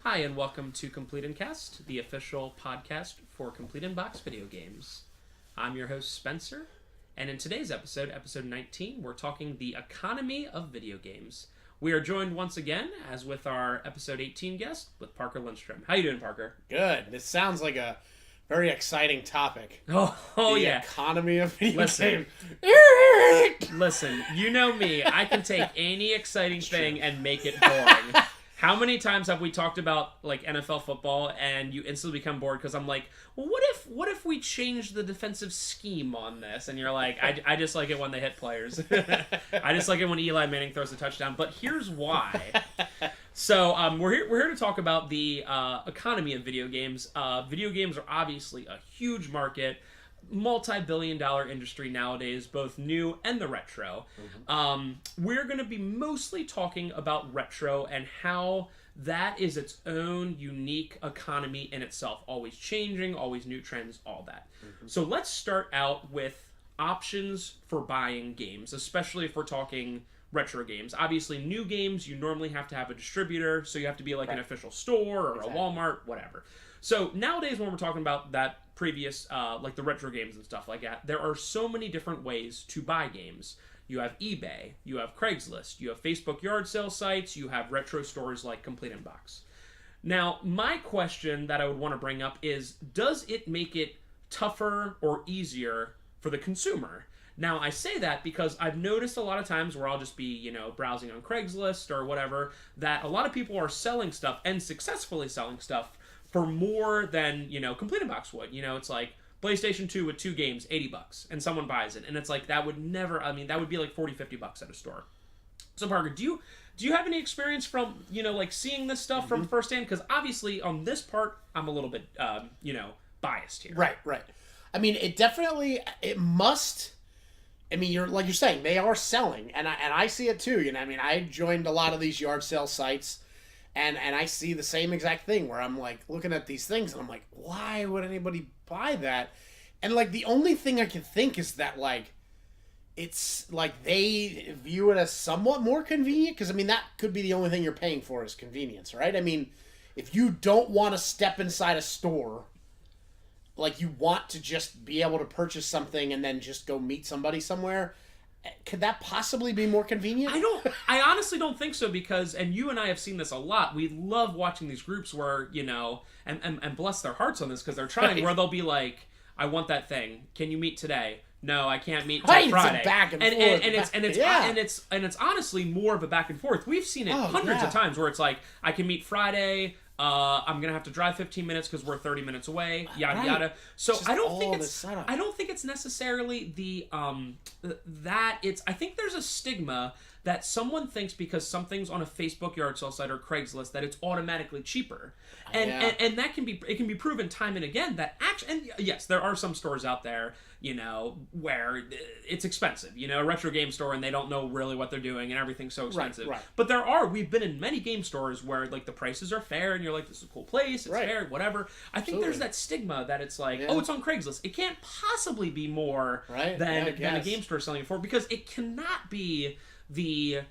Hi, and welcome to Complete and Cast, the official podcast for Complete and Box video games. I'm your host, Spencer, and in today's episode, episode 19, we're talking the economy of video games. We are joined once again, as with our episode 18 guest, with Parker Lindsrom. How you doing, Parker? Good. This sounds like a very exciting topic. The yeah. Economy of video games. Listen, you know me. I can take any exciting thing and make it boring. How many times have we talked about like NFL football and you instantly become bored because I'm like, well, what if we change the defensive scheme on this? And you're like, I just like it when they hit players. I just like it when Eli Manning throws a touchdown. But here's why. So we're here to talk about the economy of video games. Video games are obviously a huge market. Multi-billion-dollar industry nowadays, both new and the retro. We're going to be mostly talking about retro and how that is its own unique economy in itself, always changing, always new trends, all that. So let's start out with options for buying games, especially if we're talking retro games. Obviously, new games, you normally have to have a distributor, so you have to be like an official store or a Walmart, whatever. So nowadays, when we're talking about that previous, like the retro games and stuff like that, there are so many different ways to buy games. You have eBay, you have Craigslist, you have Facebook yard sale sites, you have retro stores like Complete and Box. Now, my question that I would want to bring up is, does it make it tougher or easier for the consumer? Now, I say that because I've noticed a lot of times where I'll just be, browsing on Craigslist or whatever, that a lot of people are selling stuff and successfully selling stuff for more than, Complete and Box would. It's like PlayStation 2 with 2 games, $80, and someone buys it. And it's like, that would never, that would be like $40-$50 at a store. So, Parker, do you have any experience from, seeing this stuff from firsthand? Because obviously, on this part, I'm a little bit, biased here. Right. I mean, it must... I mean, you're saying, they are selling, and I see it too. I joined a lot of these yard sale sites, and I see the same exact thing where I'm like looking at these things, and I'm like, why would anybody buy that? And like the only thing I can think is that like it's like they view it as somewhat more convenient, because that could be the only thing you're paying for is convenience, right? If you don't want to step inside a store, like you want to just be able to purchase something and then just go meet somebody somewhere, could that possibly be more convenient? I honestly don't think so, because, and you and I have seen this a lot, we love watching these groups where, and bless their hearts on this because they're trying, where they'll be like, I want that thing. Can you meet today? No, I can't meet till Friday. It's a back and forth. And it's honestly more of a back and forth. We've seen it hundreds of times where it's like, I can meet Friday, I'm gonna have to drive 15 minutes because we're 30 minutes away. Yada yada. So I don't think it's necessarily the that it's. I think there's a stigma that someone thinks because something's on a Facebook yard sale site or Craigslist that it's automatically cheaper, and that can be proven time and again that actually. And yes, there are some stores out there, where it's expensive. A retro game store, and they don't know really what they're doing, and everything's so expensive. Right. But we've been in many game stores where like the prices are fair, and you're like, this is a cool place, it's fair, whatever. I think there's that stigma that it's like, oh, it's on Craigslist. It can't possibly be more than a game store selling it for, because it cannot be the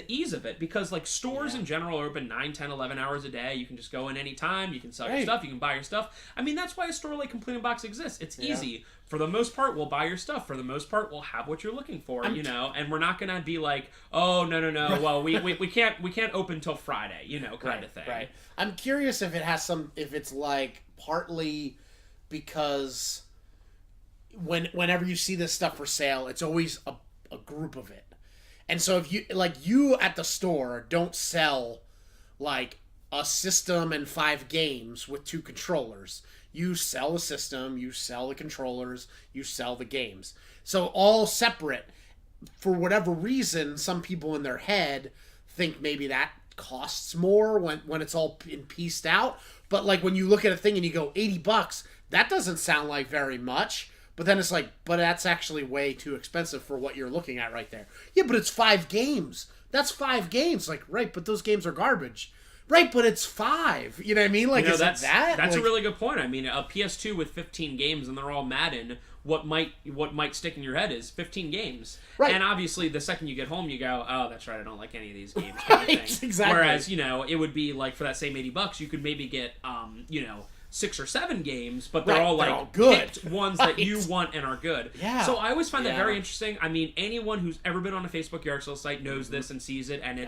ease of it, because like stores in general are open 9, 10, 11 hours a day. You can just go in any time, you can sell your stuff, you can buy your stuff. That's why a store like Complete and Box exists. It's easy. For the most part, we'll buy your stuff. For the most part, we'll have what you're looking for, and we're not gonna be like, oh, no, well, we can't open till Friday, kind of thing. Right. I'm curious if if it's like partly because whenever you see this stuff for sale, it's always a group of it. And so if you at the store don't sell like a system and 5 games with 2 controllers. You sell the system, you sell the controllers, you sell the games. So all separate. For whatever reason, some people in their head think maybe that costs more when it's all pieced out. But like when you look at a thing and you go $80, that doesn't sound like very much. But then it's like, but that's actually way too expensive for what you're looking at right there. Yeah, but it's 5 games. That's 5 games. Like, right, but those games are garbage. Right, but it's 5. You know what I mean? Like, is that's that? That's like, a really good point. A PS2 with 15 games and they're all Madden what might stick in your head is 15 games. Right. And obviously, the second you get home, you go, oh, that's right, I don't like any of these games. Kind of thing. Exactly. Whereas, it would be like for that same $80, you could maybe get, 6 or 7 games, but they're all all good picked ones that you want and are good. Yeah. So I always find that very interesting. I mean, anyone who's ever been on a Facebook yard sale site knows this and sees it, and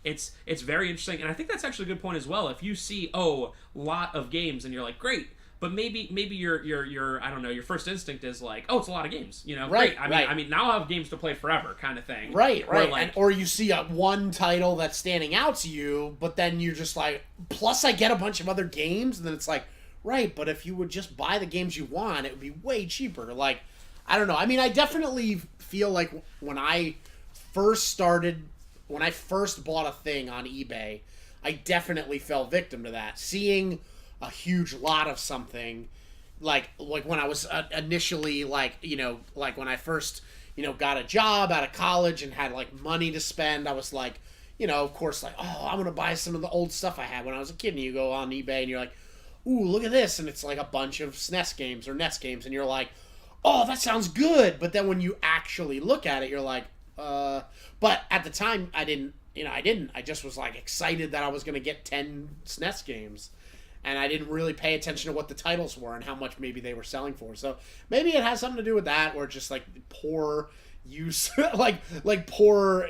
it's very interesting. And I think that's actually a good point as well. If you see lot of games and you're like, great. But maybe your I don't know, your first instinct is like, oh, it's a lot of games, Right, great. I mean now I'll have games to play forever, kind of thing. Right. Or you see one title that's standing out to you, but then you're just like, plus I get a bunch of other games, and then it's like, right, but if you would just buy the games you want, it would be way cheaper. Like, I don't know. I mean, I definitely feel like when I first bought a thing on eBay, I definitely fell victim to that. Seeing a huge lot of something, like when I was initially like when I first got a job out of college and had like money to spend, I was like, of course, like, oh, I'm gonna buy some of the old stuff I had when I was a kid. And you go on eBay and you're like, ooh, look at this, and it's like a bunch of SNES games or NES games, and you're like, oh, that sounds good. But then when you actually look at it, you're like, but at the time I didn't. I just was like excited that I was gonna get 10 SNES games. And I didn't really pay attention to what the titles were and how much maybe they were selling for. So maybe it has something to do with that, or just like poor use, like poor,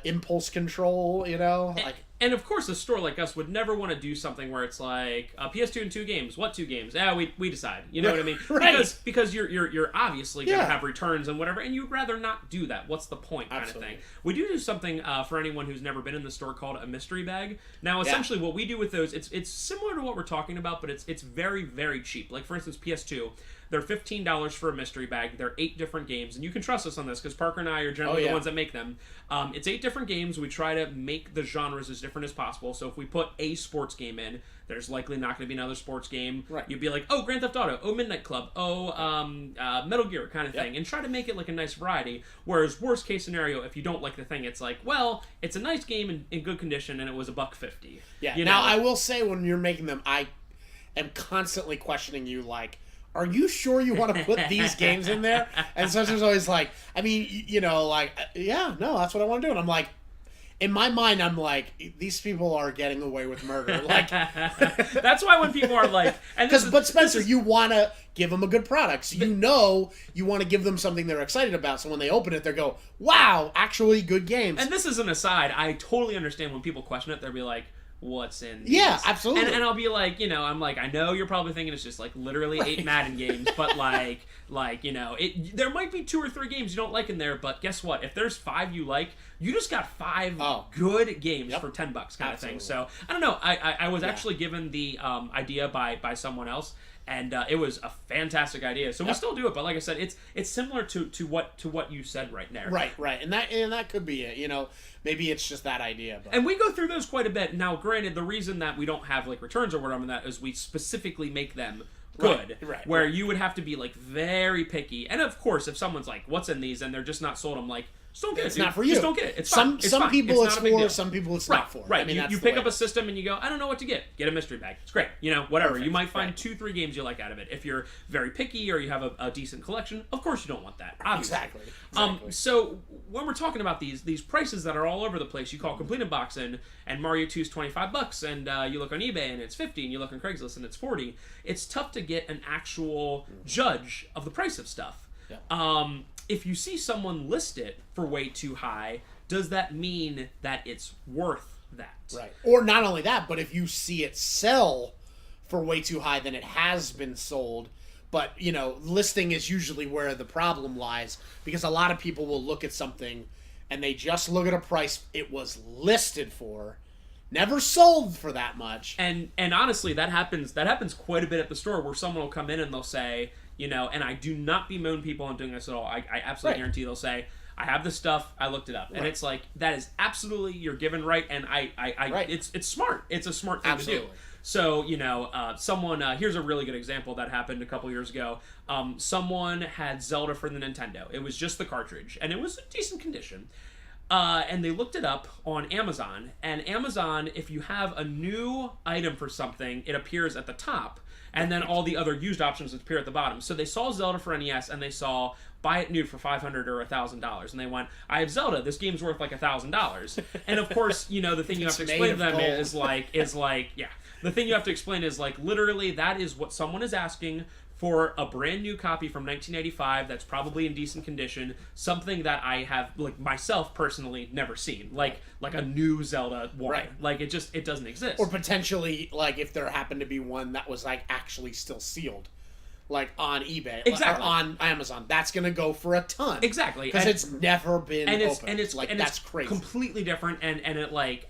impulse control, like. And of course, a store like us would never want to do something where it's like PS2 and 2 games. What 2 games? Yeah, we decide. You know what I mean? Right. Because you're obviously going to have returns and whatever, and you'd rather not do that. What's the point? Kind Absolutely. of thing. We do something for anyone who's never been in the store called a mystery bag. Now, essentially, what we do with those, it's similar to what we're talking about, but it's very, very cheap. Like for instance, PS2. They're $15 for a mystery bag. They're 8 different games, and you can trust us on this because Parker and I are generally the ones that make them. It's 8 different games. We try to make the genres as different as possible. So if we put a sports game in, there's likely not going to be another sports game. Right. You'd be like, oh, Grand Theft Auto, oh, Midnight Club, Metal Gear, kind of thing, and try to make it like a nice variety. Whereas worst case scenario, if you don't like the thing, it's like, well, it's a nice game in good condition, and it was $1.50. Yeah. Now I will say, when you're making them, I am constantly questioning you, like, are you sure you want to put these games in there? And Spencer's always like, I mean, yeah, no, that's what I want to do. And I'm like, in my mind, I'm like, these people are getting away with murder. Like, that's why when people are like, but Spencer, you want to give them a good product, so you want to give them something they're excited about. So when they open it, they go, wow, actually good games. And this is an aside. I totally understand when people question it. They'll be like, what's in these? Yeah, absolutely. And I'll be like, I'm like, I know you're probably thinking it's just like literally 8 Madden games, but there might be 2 or 3 games you don't like in there, but guess what? If there's 5 you like, you just got 5 good games for $10 kind of thing. So I don't know. I was actually given the idea by someone else. And it was a fantastic idea. So we still do it, but like I said, it's similar to what you said right there. Right, and that could be it. Maybe it's just that idea. But. And we go through those quite a bit. Now, granted, the reason that we don't have like returns or whatever on that is we specifically make them good. Right. Where you would have to be like very picky. And of course, if someone's like, "What's in these?" and they're just not sold, I'm like, just don't get it. It's not for you. Just don't get it. It's some fine. It's fine. people it's for, some people it's not for. Right. I mean, you pick up a system and you go, I don't know what to get. Get a mystery bag. It's great. Whatever. Perfect. You might find 2-3 games you like out of it. If you're very picky or you have a decent collection, of course you don't want that. Obviously. Exactly. So when we're talking about these prices that are all over the place, you call Complete in Box and Mario 2 is $25, and you look on eBay and it's $50, and you look on Craigslist and it's $40. It's tough to get an actual judge of the price of stuff. Yeah. If you see someone list it for way too high, does that mean that it's worth that? Right. Or not only that, but if you see it sell for way too high, then it has been sold. But, listing is usually where the problem lies, because a lot of people will look at something and they just look at a price it was listed for, never sold for that much. And honestly, that happens quite a bit at the store, where someone will come in and they'll say, and I do not bemoan people on doing this at all. I absolutely guarantee they'll say, I have this stuff, I looked it up. And it's like, that is absolutely your given right, and it's smart. It's a smart thing to do. So, someone, here's a really good example that happened a couple years ago. Someone had Zelda for the Nintendo. It was just the cartridge, and it was in decent condition. And they looked it up on Amazon, and Amazon, if you have a new item for something, it appears at the top. and then all the other used options would appear at the bottom. So they saw Zelda for NES, and they saw buy it new for $500 or $1,000, and they went, I have Zelda, this game's worth like $1,000. And of course, you know, the thing you have to explain to them is like the thing you have to explain is like, literally, that is what someone is asking for a brand new copy from 1985 that's probably in decent condition, something that I have, like, myself personally never seen, like a new Zelda one. Right. Like, it doesn't exist. Or potentially, like, if there happened to be one that was, like, actually still sealed, like, on eBay. Exactly. Or on Amazon. That's going to go for a ton. Exactly. Because it's never been opened. And it's, like, and that's it's crazy. completely different, and it, like,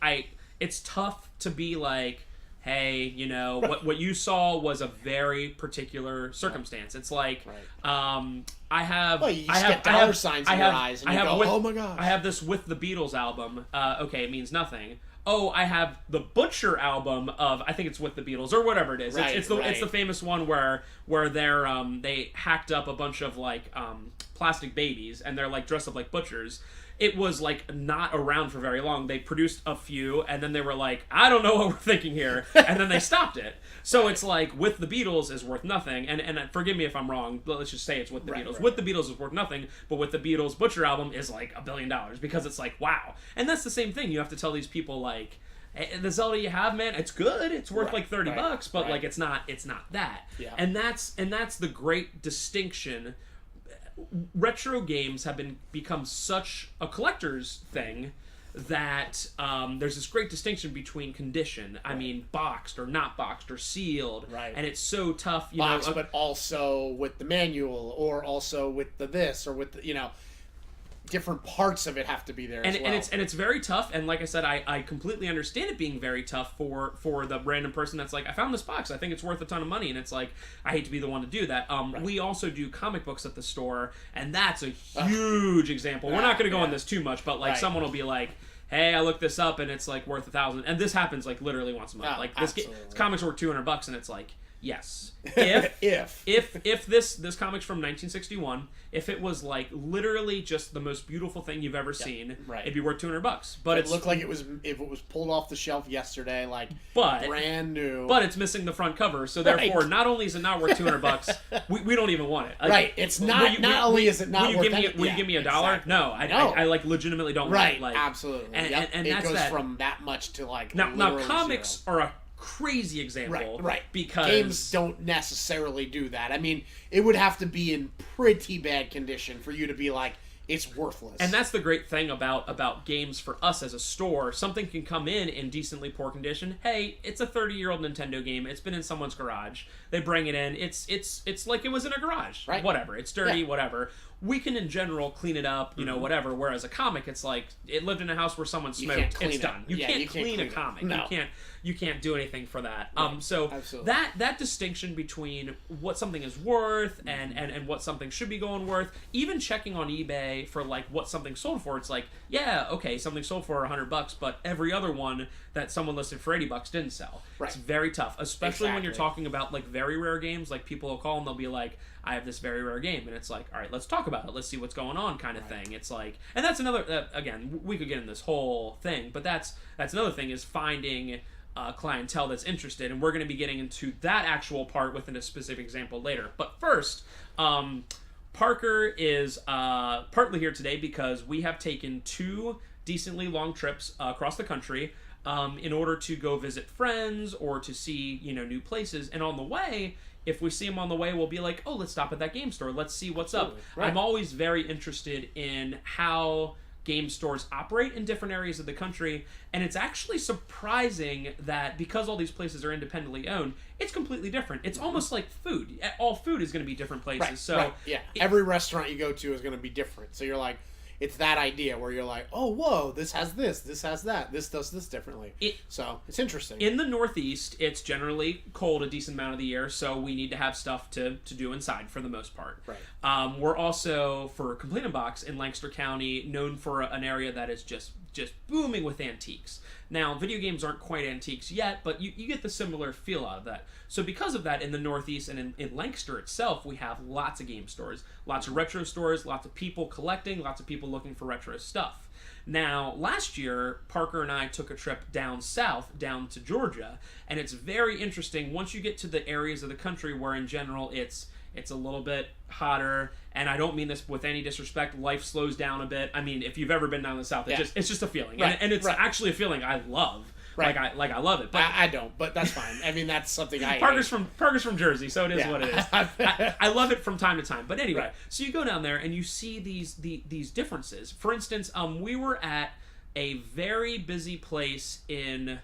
it's tough to be like, hey, you know, what you saw was a very particular circumstance. It's like, I have... Well, you just get dollar signs in your eyes, and you go, oh my gosh. I have this With the Beatles album. Okay, it means nothing. Oh, I have the Butcher album of, I think it's With the Beatles, or whatever it is. Right, it's the famous one where they're, they hacked up a bunch of, like, plastic babies, and they're, like, dressed up like butchers. It was, like, not around for very long. They produced a few, and then they were like, I don't know what we're thinking here, and then they stopped it. So it's like, With the Beatles is worth nothing, and forgive me if I'm wrong, but let's just say it's With the Beatles. Right. With the Beatles is worth nothing, but With the Beatles Butcher album is, like, $1 billion, because it's like, wow. And that's the same thing. You have to tell these people, like, hey, the Zelda you have, man, it's good. It's worth like $30, but like it's not that. Yeah. And that's the great distinction. Retro games have become such a collector's thing that there's this great distinction between condition. I mean, boxed or not boxed or sealed. Right. And it's so tough, you boxed, know. But also with the manual, or also with the this, or with the, you know, different parts of it have to be there as well. And it's very tough, and like I said, I completely understand it being very tough for the random person that's like, I found this box, I think it's worth a ton of money, and it's like, I hate to be the one to do that. Right. We also do comic books at the store, and that's a huge example. We're not going to go on this too much, but like someone will be like, hey, I looked this up and it's like worth $1,000, and this happens like literally once a month. Oh, like this comics worth $200, and it's like, yes. If this comic's from 1961, if it was like literally just the most beautiful thing you've ever seen, it'd be worth $200. But it looked like it was, if it was pulled off the shelf yesterday, like brand new. But it's missing the front cover, so therefore, not only is it not worth $200, we don't even want it. Like, it's not. Not only is it not worth it. Will you give me $1? Exactly. No, I like legitimately don't want it. Like, absolutely. And it goes from that much to like now comics are a crazy example, right? Because games don't necessarily do that. I mean, it would have to be in pretty bad condition for you to be like, it's worthless. And that's the great thing about games for us as a store. Something can come in decently poor condition. Hey, it's a 30-year-old Nintendo game. It's been in someone's garage. They bring it in. It's like it was in a garage. Right. Whatever. It's dirty. Whatever. We can in general clean it up. You know, whatever. Whereas a comic, it's like it lived in a house where someone smoked. It's done. You can't clean a comic. No. You can't do anything for that. Right. So absolutely. that distinction between what something is worth and what something should be going worth, even checking on eBay for like what something sold for, it's like, yeah, okay, something sold for $100, but every other one that someone listed for $80 didn't sell. Right. It's very tough, especially when you're talking about like very rare games. Like people will call and they'll be like, I have this very rare game, and it's like, all right, let's talk about it. Let's see what's going on, kind of thing. It's like, and that's another. Again, we could get in this whole thing, but that's another thing is finding clientele that's interested, and we're going to be getting into that actual part within a specific example later. But first, Parker is partly here today because we have taken 2 decently long trips across the country in order to go visit friends or to see new places, and on the way, if we see them on the way, we'll be like, oh, let's stop at that game store. Let's see what's up. Right. I'm always very interested in how game stores operate in different areas of the country, and it's actually surprising that because all these places are independently owned, it's completely different. It's almost like food. All food is going to be different places. So every restaurant you go to is going to be different. So you're like, it's that idea where you're like, oh, whoa, this has that, this does this differently. So it's interesting. In the Northeast, it's generally cold a decent amount of the year, so we need to have stuff to do inside for the most part. Right. We're also, for Complete Box in Lancaster County, known for an area that is just booming with antiques. Now, video games aren't quite antiques yet, but you get the similar feel out of that. So because of that, in the Northeast and in Lancaster itself, we have lots of game stores, lots of retro stores, lots of people collecting, lots of people looking for retro stuff. Now, last year, Parker and I took a trip down south, down to Georgia, and it's very interesting once you get to the areas of the country where, in general, it's a little bit hotter, and I don't mean this with any disrespect. Life slows down a bit. I mean, if you've ever been down the south, it's just a feeling, right. and it's actually a feeling I love. Right. I love it. But I don't, but that's fine. I mean, that's something I Parker's from Jersey, so it is what it is. I love it from time to time. But anyway, right. So you go down there and you see these differences. For instance, we were at a very busy place in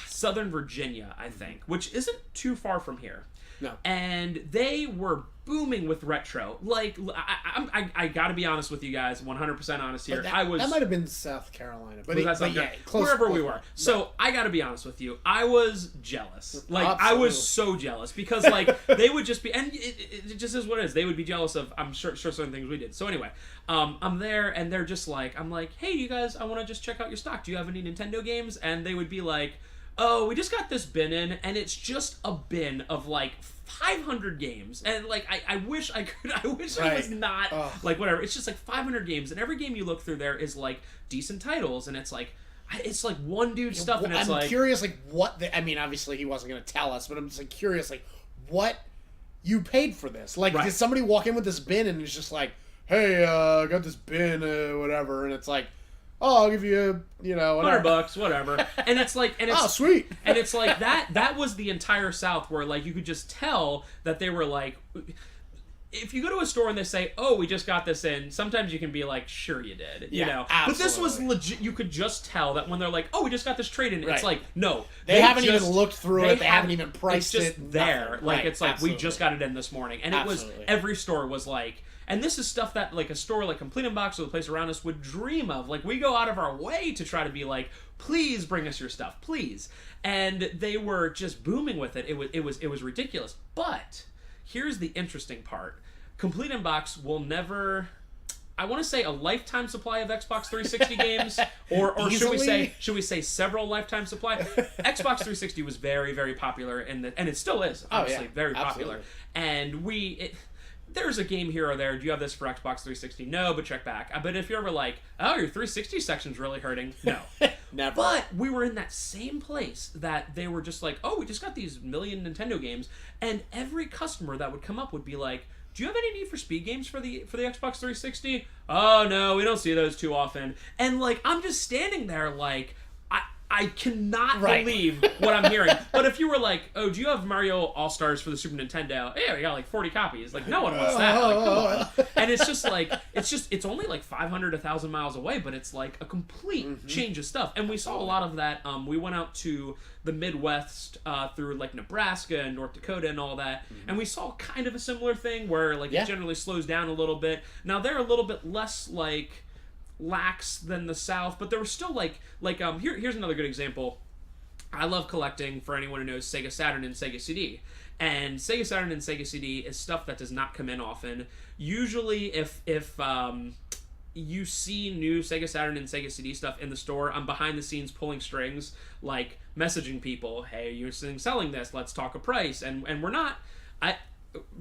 Southern Virginia, I think, which isn't too far from here. No. And they were booming with retro. Like, I got to be honest with you guys, 100% honest here. That might have been South Carolina, but close, wherever we were. So I got to be honest with you, I was jealous. Like, absolutely. I was so jealous because like they would just be, and it just is what it is. They would be jealous of, I'm sure certain things we did. So anyway, I'm there and they're just like, I'm like, hey, you guys, I want to just check out your stock. Do you have any Nintendo games? And they would be like, oh, we just got this bin in, and it's just a bin of like 500 games, and like I wish I could. I wish it was not like whatever. It's just like 500 games, and every game you look through there is like decent titles, and it's like one dude stuff, and it's I'm curious, like what. I mean, obviously he wasn't going to tell us, but I'm just like curious, like what you paid for this. Like, did somebody walk in with this bin and it's just like, hey, I got this bin, whatever, and it's like, oh, I'll give you, $100, whatever. And it's like, and it's, oh, sweet. And it's like that was the entire South where like you could just tell that they were like, if you go to a store and they say, oh, we just got this in, sometimes you can be like, sure you did, you know. Absolutely. But this was legit. You could just tell that when they're like, oh, we just got this trade in, it's like, no. They haven't even looked through it. They haven't even priced it. It's just there. Nothing. Like, it's like, we just got it in this morning. And it was, every store was like, and this is stuff that, like, a store like Complete Unbox or the place around us would dream of. Like, we go out of our way to try to be like, please bring us your stuff, please. And they were just booming with it. It was ridiculous. But here's the interesting part. Complete Unbox will never, I want to say, a lifetime supply of Xbox 360 games, or should we say several lifetime supply? Xbox 360 was very, very popular, and it still is, obviously, very popular. And there's a game here or there. Do you have this for Xbox 360? No, but check back. But if you're ever like, oh, your 360 section's really hurting. No. Never. But we were in that same place that they were just like, oh, we just got these million Nintendo games. And every customer that would come up would be like, do you have any Need for Speed games for the Xbox 360? Oh, no, we don't see those too often. And like, I'm just standing there like, I cannot believe what I'm hearing. But if you were like, oh, do you have Mario All-Stars for the Super Nintendo? Yeah, we got like 40 copies. Like, no one wants that. Like, come on. And it's just like, it's only like 500, 1,000 miles away, but it's like a complete change of stuff. And we saw a lot of that. We went out to the Midwest through like Nebraska and North Dakota and all that. And we saw kind of a similar thing where like it generally slows down a little bit. Now, they're a little bit less like lax than the South, but there was still here's another good example. I love collecting, for anyone who knows, Sega Saturn and Sega CD. And Sega Saturn and Sega CD is stuff that does not come in often. Usually if you see new Sega Saturn and Sega CD stuff in the store, I'm behind the scenes pulling strings, like messaging people, hey, you're selling this, let's talk a price. And we're not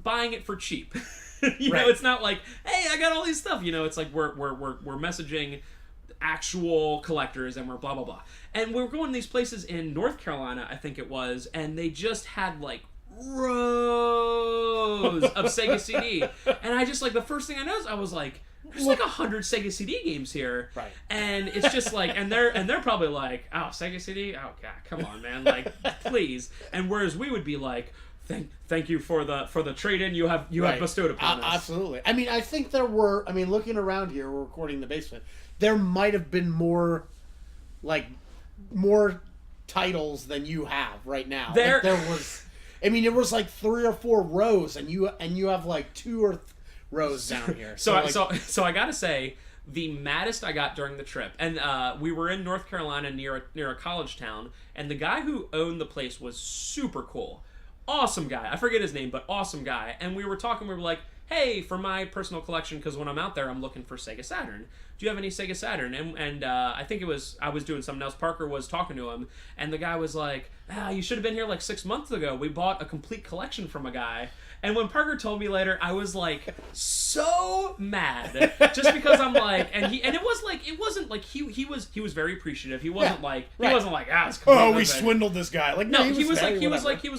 buying it for cheap. You know, it's not like, hey, I got all these stuff. You know, it's like we're messaging actual collectors and we're blah blah blah. And we were going to these places in North Carolina, I think it was, and they just had like rows of Sega CD. And I just like, the first thing I noticed, I was like, there's like 100 Sega CD games here. Right. And it's just like, and they're probably like, oh, Sega CD? Oh god, come on, man, like please. And whereas we would be like, Thank you for the trade-in you have bestowed upon us. Absolutely. I mean, I think there were. I mean, looking around here, we're recording in the basement. There might have been more titles than you have right now. There was. I mean, it was like 3 or 4 rows, and you have like 2 or rows down here. So I gotta say, the maddest I got during the trip, and we were in North Carolina near a college town, and the guy who owned the place was super cool. Awesome guy. I forget his name, but awesome guy. And we were talking, we were like, hey, for my personal collection, because when I'm out there, I'm looking for Sega Saturn. do you have any Sega Saturn? And I think I was doing something else. Parker was talking to him, and the guy was like, you should have been here like 6 months ago. We bought a complete collection from a guy. And when Parker told me later, I was like so mad, just because I'm like, and it wasn't like he was very appreciative. He wasn't it's we swindled this guy. Like no, he was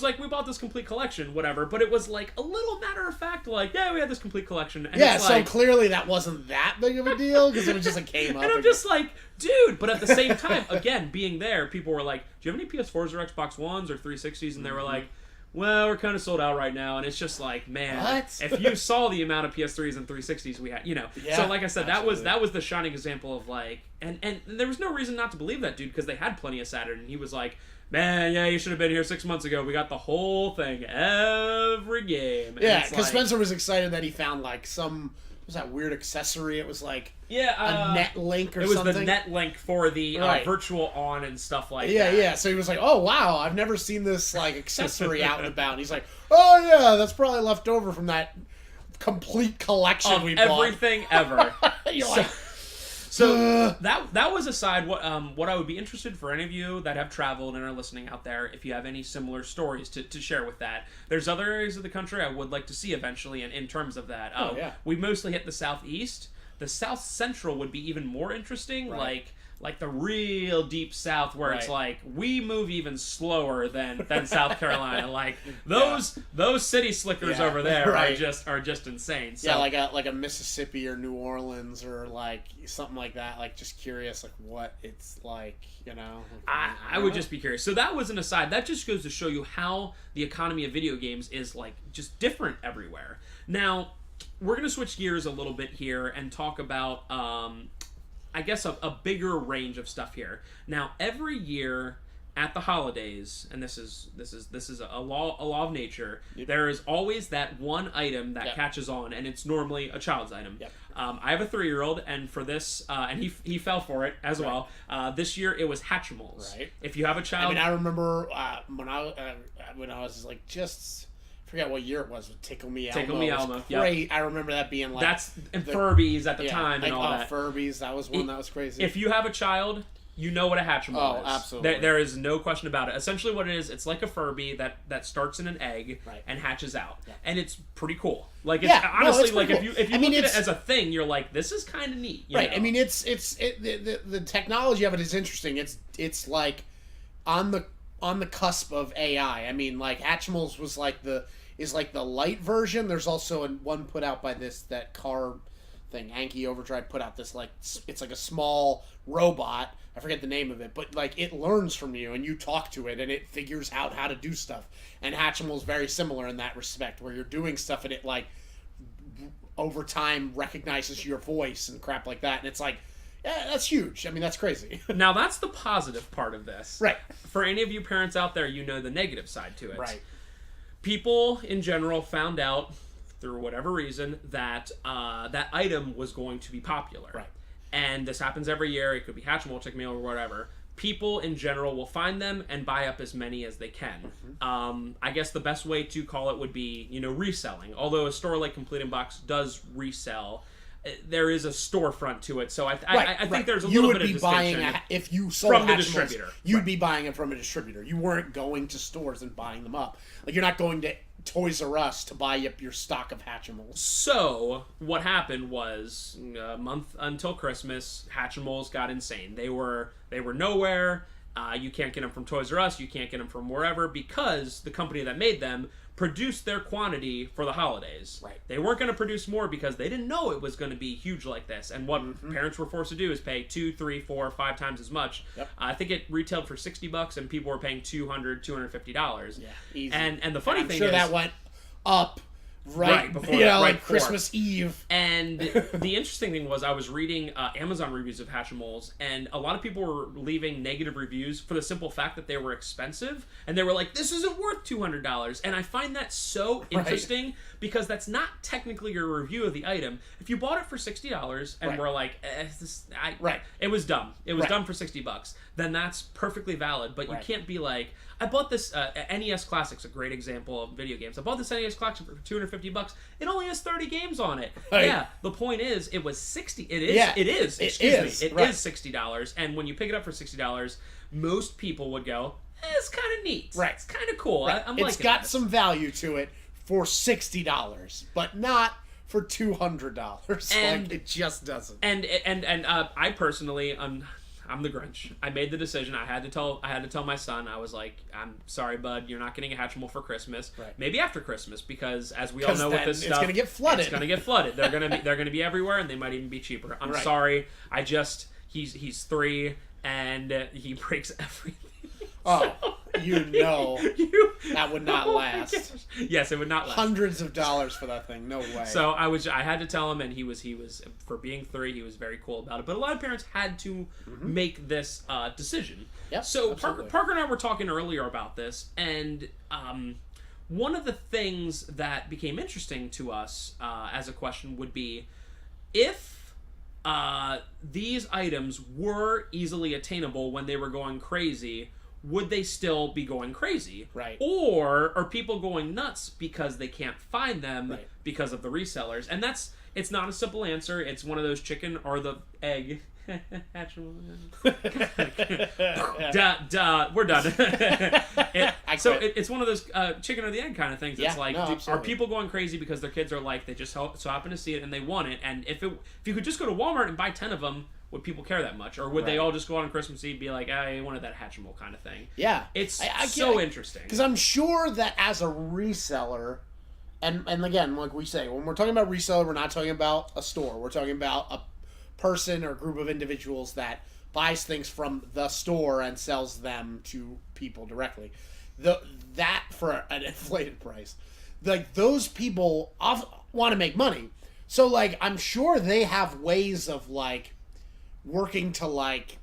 like we bought this complete collection, whatever. But it was like a little matter of fact, like we had this complete collection. And yeah, so clearly that wasn't that big of a deal because it was just like came up. And I'm just like, dude. But at the same time, again, being there, people were like, do you have any PS4s or Xbox Ones or 360s? And they were like, well, we're kind of sold out right now. And it's just like, man, if you saw the amount of PS3s and 360s we had, Yeah, so like I said, absolutely. that was the shining example of like, and there was no reason not to believe that dude because they had plenty of Saturn. And he was like, man, yeah, you should have been here 6 months ago. We got the whole thing, every game. And yeah, because Spencer was excited that he found like some... was that weird accessory? It was like a net link or something. It was the net link for the virtual on and stuff like that. Yeah. So he was like, "Oh wow, I've never seen this like accessory out and about." And he's like, "Oh yeah, that's probably left over from that complete collection we bought. Everything ever." You're like. So that was aside. What I would be interested for any of you that have traveled and are listening out there, if you have any similar stories to share with that. There's other areas of the country I would like to see eventually, and in terms of that, we mostly hit the southeast. The south central would be even more interesting, like the real deep south where it's like we move even slower than South Carolina. Like those city slickers over there are just insane. So, like a Mississippi or New Orleans or like something like that. Like just curious, like what it's like, I would just be curious. So that was an aside. That just goes to show you how the economy of video games is like just different everywhere. Now we're gonna switch gears a little bit here and talk about. I guess a bigger range of stuff here. Now, every year at the holidays, and this is a law of nature. Yep. There is always that one item that catches on, and it's normally a child's item. Yep. I have a 3-year-old, and for this, and he fell for it as well. This year it was Hatchimals. Right. If you have a child, I remember when I was like just. I forget what year it was with Tickle Me Elmo. Tickle Me Elmo, great. Yep. I remember that being like... That's Furbies at the time and all that. Furbies, that was one that was crazy. If you have a child, you know what a Hatchimal is. Oh, absolutely. There is no question about it. Essentially what it is, it's like a Furby that starts in an egg and hatches out. Yeah. And it's pretty cool. Like, it's honestly, like, cool. if you look at it as a thing, you're like, this is kind of neat. You know? I mean, the technology of it is interesting. It's like on the cusp of AI. I mean, like, Hatchimals was like the light version. There's also one put out by that car thing, Anki Overdrive put out this like it's like a small robot. I forget the name of it, but like it learns from you and you talk to it and it figures out how to do stuff. And Hatchimal's very similar in that respect, where you're doing stuff and it like over time recognizes your voice and crap like that. And it's like, yeah, that's huge. I mean, that's crazy. Now that's the positive part of this. Right. For any of you parents out there, you know the negative side to it. Right. People in general found out, through whatever reason, that that item was going to be popular. Right. And this happens every year. It could be Hatchimal, Chick Meal, or whatever. People in general will find them and buy up as many as they can. Mm-hmm. I guess the best way to call it would be, reselling. Although a store like Complete Inbox does resell, there is a storefront to it. So I think there's a little bit of distinction. If you sold from the distributor. You'd be buying it from a distributor. You weren't going to stores and buying them up. Like, you're not going to Toys R Us to buy up your stock of Hatchimals. So what happened was a month until Christmas, Hatchimals got insane. They were nowhere. You can't get them from Toys R Us. You can't get them from wherever because the company that made them produced their quantity for the holidays. Right. They weren't going to produce more because they didn't know it was going to be huge like this. And what parents were forced to do is pay 2, 3, 4, 5 times as much. Yep. I think it retailed for $60 and people were paying $200, $250. Yeah, easy. And the funny thing is, I'm sure that went up right before Christmas Eve. And the interesting thing was I was reading Amazon reviews of Hatchimals, and a lot of people were leaving negative reviews for the simple fact that they were expensive, and they were like, this isn't worth $200. And I find that so interesting because that's not technically your review of the item. If you bought it for $60 and we're like, it was dumb. It was dumb for $60, then that's perfectly valid. But you can't be like, I bought this NES Classic's a great example of video games. I bought this NES Classic for $250. $150. It only has 30 games on it. Right. Yeah. The point is, it was 60. It is. Yeah, it is. it Excuse is, me. It right. is $60. And when you pick it up for $60, most people would go, it's kind of neat. Right. It's kind of cool. Right. I'm it's liking got this. some value to it for $60, but not for $200. And- Like, it just doesn't. And I personally, I'm the Grinch. I made the decision. I had to tell my son. I was like, I'm sorry, bud. You're not getting a Hatchimal for Christmas. Right. Maybe after Christmas, because as we all know with this it's stuff, gonna get flooded. It's gonna get flooded. They're gonna be everywhere, and they might even be cheaper. I'm Right. sorry. He's 3, and he breaks everything. Oh, You- that would not Oh my last. gosh. Yes, it would not last. Hundreds of dollars for that thing. No way. So I had to tell him, and he was for being 3, he was very cool about it. But a lot of parents had to make this decision. Yep, So absolutely. Parker and I were talking earlier about this, and one of the things that became interesting to us as a question would be if these items were easily attainable when they were going crazy, would they still be going crazy? Right. Or are people going nuts because they can't find them Right. because of the resellers? And it's not a simple answer. It's one of those chicken or the egg. Duh, we're done. It's one of those chicken or the egg kind of things. Yeah, It's like, no, are absolutely. people going crazy because their kids are like, they just so happen to see it and they want it? And if you could just go to Walmart and buy 10 of them, would people care that much? Or would they Right. all just go on Christmas Eve and be like, I wanted that Hatchimal kind of thing? Yeah. It's I so interesting. Because I'm sure that as a reseller, and again, like we say, when we're talking about reseller, we're not talking about a store. We're talking about a person or group of individuals that buys things from the store and sells them to people directly. That for an inflated price. Like, those people want to make money. So, like, I'm sure they have ways of, like, working to, like,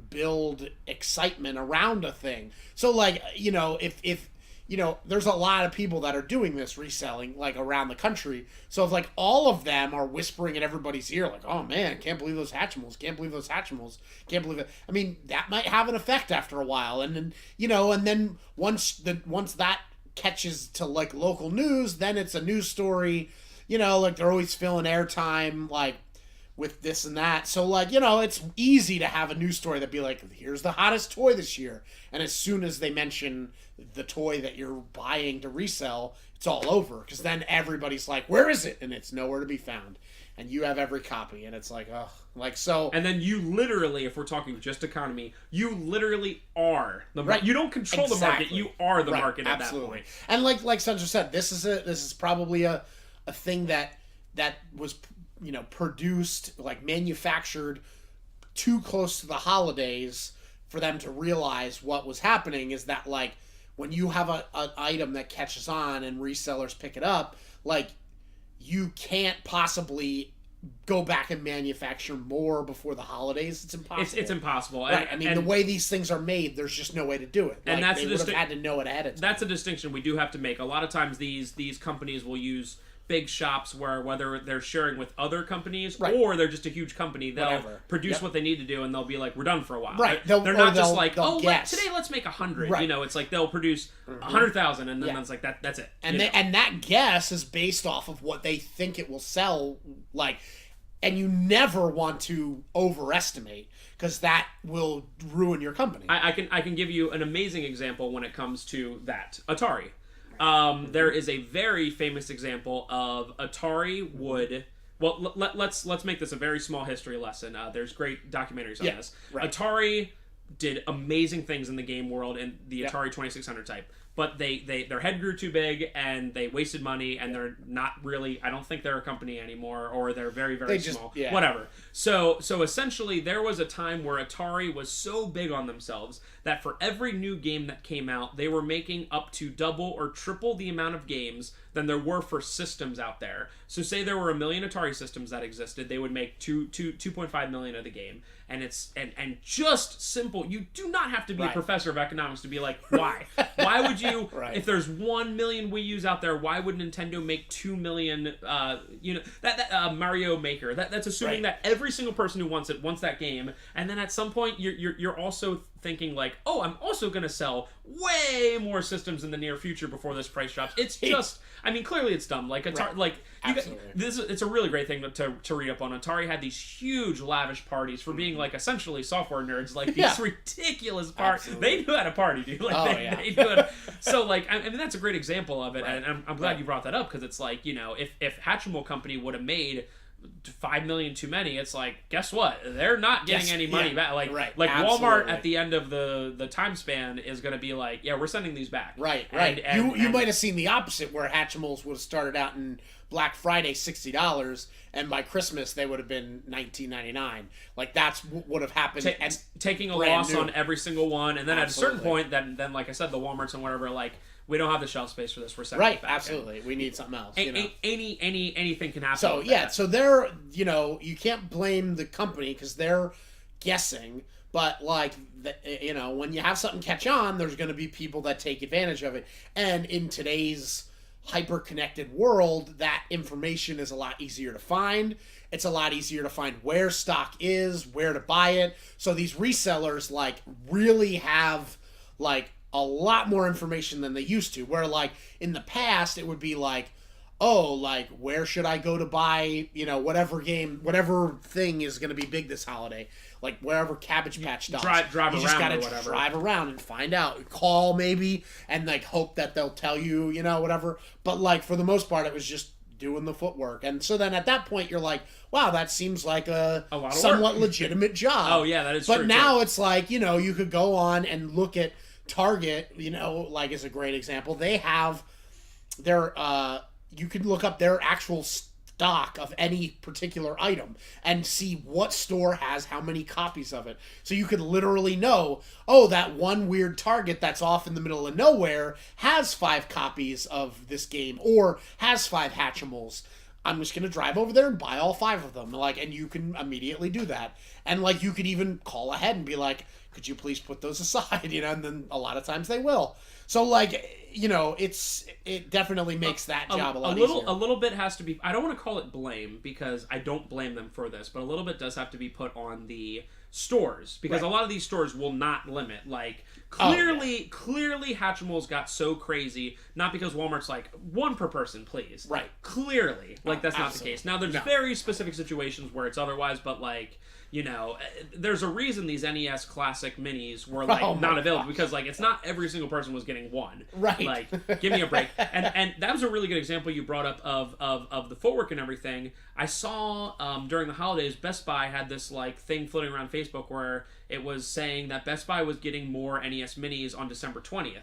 build excitement around a thing. So, like, you know, if you know, there's a lot of people that are doing this reselling, like, around the country. So if, like, all of them are whispering in everybody's ear, like, oh man, can't believe those Hatchimals, can't believe those Hatchimals, can't believe it. I mean, that might have an effect after a while. And then, you know, and then once that catches to, like, local news, then it's a news story. You know, like, they're always filling airtime, like, with this and that. So, like, you know, it's easy to have a news story that'd be like, here's the hottest toy this year. And as soon as they mention the toy that you're buying to resell, it's all over. Because then everybody's like, where is it? And it's nowhere to be found. And you have every copy. And it's like, ugh. Like, so... And then you literally, if we're talking just economy, you literally are the market. Right. You don't control the market. Exactly. You are the Right, market at absolutely. that point. And like Sandra said, this is probably a thing that was, you know, produced, like, manufactured too close to the holidays for them to realize what was happening. Is that, like, when you have an item that catches on and resellers pick it up, like, you can't possibly go back and manufacture more before the holidays. It's impossible. It's impossible. Right. I mean, and the way these things are made, there's just no way to do it. And like, that's they the would have distinct- had to know it ahead of time. That's a distinction we do have to make. A lot of times these companies will use big shops where whether they're sharing with other companies Right. or they're just a huge company, they'll Whatever. produce Yep. what they need to do and they'll be like, we're done for a while. Right. They're not just they'll like, guess. today let's make 100. Right. You know, it's like they'll produce 100,000 and then Yeah. it's like that's it. And you know? and that guess is based off of what they think it will sell, like, and you never want to overestimate because that will ruin your company. I can give you an amazing example when it comes to that. Atari. There is a very famous example of Atari would. Well, let's make this a very small history lesson. There's great documentaries on this. right. Atari did amazing things in the game world and the Yep. Atari 2600 type, but their head grew too big and they wasted money and they're not really. I don't think they're a company anymore, or they're very very small. Whatever. So essentially, there was a time where Atari was so big on themselves that for every new game that came out, they were making up to double or triple the amount of games than there were for systems out there. So say there were 1 million Atari systems that existed, they would make 2.5 million of the game. And it's and just simple. You do not have to be a Right. professor of economics to be like, why? Why would you? Right. If there's 1 million Wii U's out there, why would Nintendo make 2 million? You know that Mario Maker. That's assuming Right. that every single person who wants it wants that game. And then at some point, you're also thinking like, oh, I'm also going to sell way more systems in the near future before this price drops. It's just, I mean, clearly it's dumb. Like, Atari, like it's a really great thing to read up on. Atari had these huge lavish parties for being like essentially software nerds, like these ridiculous parties. They knew how to party, dude. Like, they knew how to, so like, I mean, that's a great example of it, and I'm glad you brought that up, because it's like, you know, if Hatchimal Company would have made 5 million too many, it's like, guess what? They're not getting any money back. Like, Walmart at the end of the time span is going to be like, yeah, we're sending these back. Right. And you might have seen the opposite, where Hatchimals would have started out in Black Friday $60, and by Christmas they would have been $19.99. Like, that's what would have happened. Taking a loss on every single one, and then at a certain point, then like I said, the Walmarts and whatever, like, we don't have the shelf space for this. We're sending it back. Absolutely. We need something else. Anything can happen. So so they're, you know, you can't blame the company because they're guessing. But like, you know, when you have something catch on, there's going to be people that take advantage of it. And in today's hyper-connected world, that information is a lot easier to find. It's a lot easier to find where stock is, where to buy it. So these resellers like really have like a lot more information than they used to, where like in the past it would be like, oh, like, where should I go to buy, you know, whatever thing is going to be big this holiday, like wherever Cabbage Patch Dolls. Drive you just gotta drive around and find out, call maybe, and like hope that they'll tell you, you know, whatever. But like for the most part, it was just doing the footwork. And so then at that point you're like, wow, that seems like a somewhat legitimate job. Oh yeah, that is true. But now it's like, you know, you could go on and look at Target, you know, like, is a great example. They have their you can look up their actual stock of any particular item and see what store has how many copies of it. So you could literally know, oh, that one weird Target that's off in the middle of nowhere has 5 copies of this game, or has 5 Hatchimals. I'm just going to drive over there and buy all 5 of them. Like, and you can immediately do that. And like, you could even call ahead and be like, could you please put those aside? You know, and then a lot of times they will. So like, you know, it definitely makes that job a lot easier. A little bit has to be, I don't want to call it blame, because I don't blame them for this, but a little bit does have to be put on the stores, because a lot of these stores will not limit. Like, clearly Hatchimals got so crazy, not because Walmart's like, 1 per person, please. Right. Clearly. Like, that's not the case. Now, there's very specific situations where it's otherwise, but like, you know, there's a reason these NES Classic Minis were like not available, because like, it's not every single person was getting 1. Right. Like, give me a break. And that was a really good example you brought up of the footwork and everything. I saw during the holidays, Best Buy had this like thing floating around Facebook where it was saying that Best Buy was getting more NES Minis on December 20th.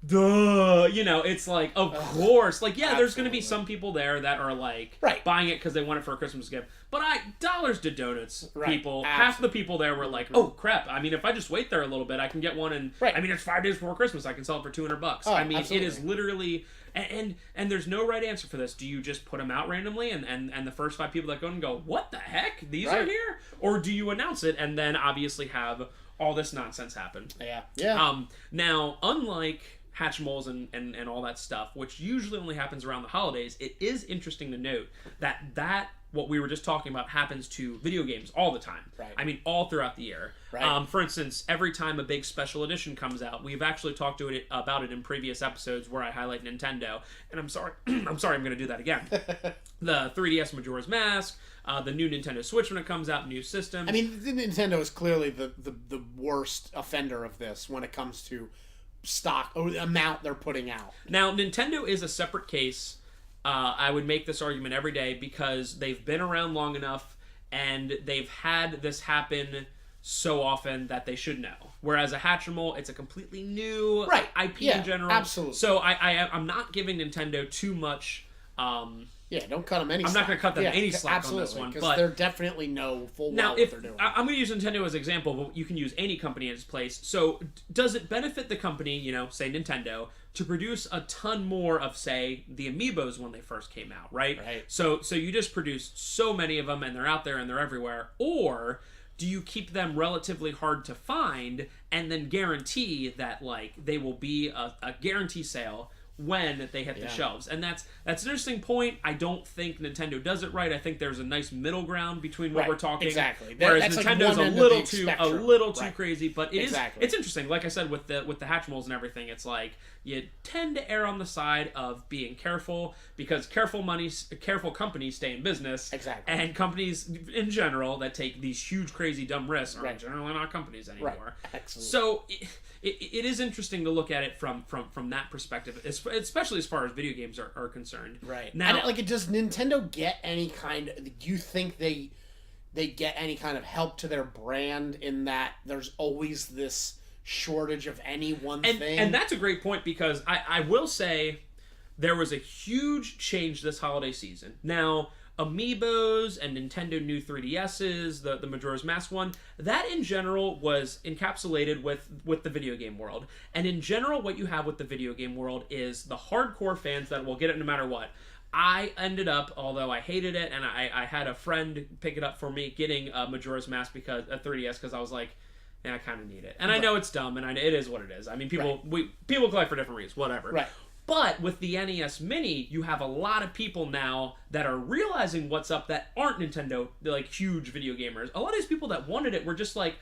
Duh, you know, it's like, of course, like, yeah, there's going to be some people there that are like buying it because they want it for a Christmas gift, but dollars to donuts, people, half the people there were like, oh crap, I mean, if I just wait there a little bit, I can get one, and I mean, it's 5 days before Christmas, I can sell it for $200. I mean, it is literally, and there's no right answer for this. Do you just put them out randomly, and the first 5 people that go in and go, what the heck, these are here? Or do you announce it and then obviously have all this nonsense happen? Now, unlike Hatchimals and all that stuff, which usually only happens around the holidays, it is interesting to note that what we were just talking about happens to video games all the time. I mean, all throughout the year. For instance, every time a big special edition comes out, we've actually talked about it in previous episodes where I highlight Nintendo, and I'm sorry, I'm going to do that again. The 3DS Majora's Mask, the new Nintendo Switch when it comes out, new systems. I mean, Nintendo is clearly the worst offender of this when it comes to stock or the amount they're putting out. Now, Nintendo is a separate case. I would make this argument every day because they've been around long enough and they've had this happen so often that they should know. Whereas a Hatchimal, it's a completely new IP in general. Absolutely. So I'm not giving Nintendo too much. Don't cut them any slack. I'm not going to cut them any slack on this one. Because they're definitely know full well what they're doing. I'm going to use Nintendo as an example, but you can use any company in its place. So does it benefit the company, you know, say Nintendo, to produce a ton more of, say, the Amiibos when they first came out, right? So you just produced so many of them and they're out there and they're everywhere. Or do you keep them relatively hard to find and then guarantee that, like, they will be a guarantee sale when they hit the shelves. And that's an interesting point. I don't think Nintendo does it right. I think there's a nice middle ground between what we're talking. Exactly. Whereas that's Nintendo's like a little too crazy, but it's interesting. Like I said with the Hatchimals and everything, it's like you tend to err on the side of being careful because careful companies stay in business. Exactly. And companies in general that take these huge crazy dumb risks are generally not companies anymore. Right. Excellent. So it is interesting to look at it from that perspective, especially as far as video games are concerned. Right. Now, and does Nintendo get any kind of... Do you think they get any kind of help to their brand in that there's always this shortage of any one thing? And that's a great point because I will say there was a huge change this holiday season. Now, Amiibos and Nintendo new 3DSs, the Majora's Mask one, that in general was encapsulated with the video game world. And in general, what you have with the video game world is the hardcore fans that will get it no matter what. I ended up, although I hated it, and I had a friend pick it up for me, getting Majora's Mask because a 3DS because I was like, yeah, I kind of need it. And I know it's dumb, and it is what it is. I mean, people collect for different reasons, whatever. Right. But with the NES Mini, you have a lot of people now that are realizing what's up that aren't Nintendo, like huge video gamers. A lot of these people that wanted it were just like,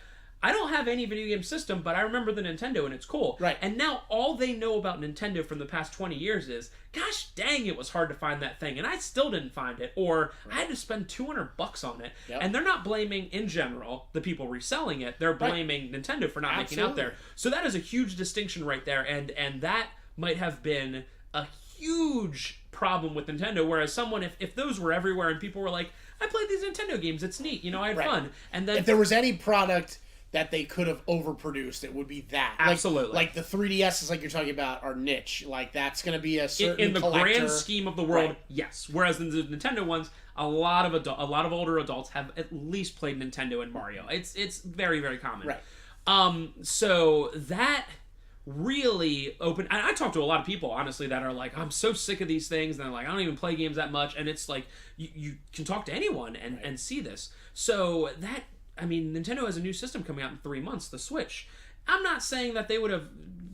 I don't have any video game system, but I remember the Nintendo and it's cool. Right. And now all they know about Nintendo from the past 20 years is, gosh dang, it was hard to find that thing, and I still didn't find it, or I had to spend $200 on it. Yep. And they're not blaming, in general, the people reselling it. They're blaming Nintendo for not making it out there. So that is a huge distinction right there, and that might have been a huge problem with Nintendo, whereas if those were everywhere and people were like, I played these Nintendo games, it's neat, I had fun. And then if there was any product that they could have overproduced, it would be that. Absolutely. Like the 3DSs, like you're talking about, are niche. Like that's going to be a certain in the collector. grand scheme of the world, yes. Whereas in the Nintendo ones, a lot of older adults have at least played Nintendo and Mario. It's very, very common. Right. So that really opened. And I talk to a lot of people, honestly, that are like, I'm so sick of these things, and they're like, I don't even play games that much. And it's like you can talk to anyone and see this. So that. I mean, Nintendo has a new system coming out in 3 months, the Switch. I'm not saying that they would have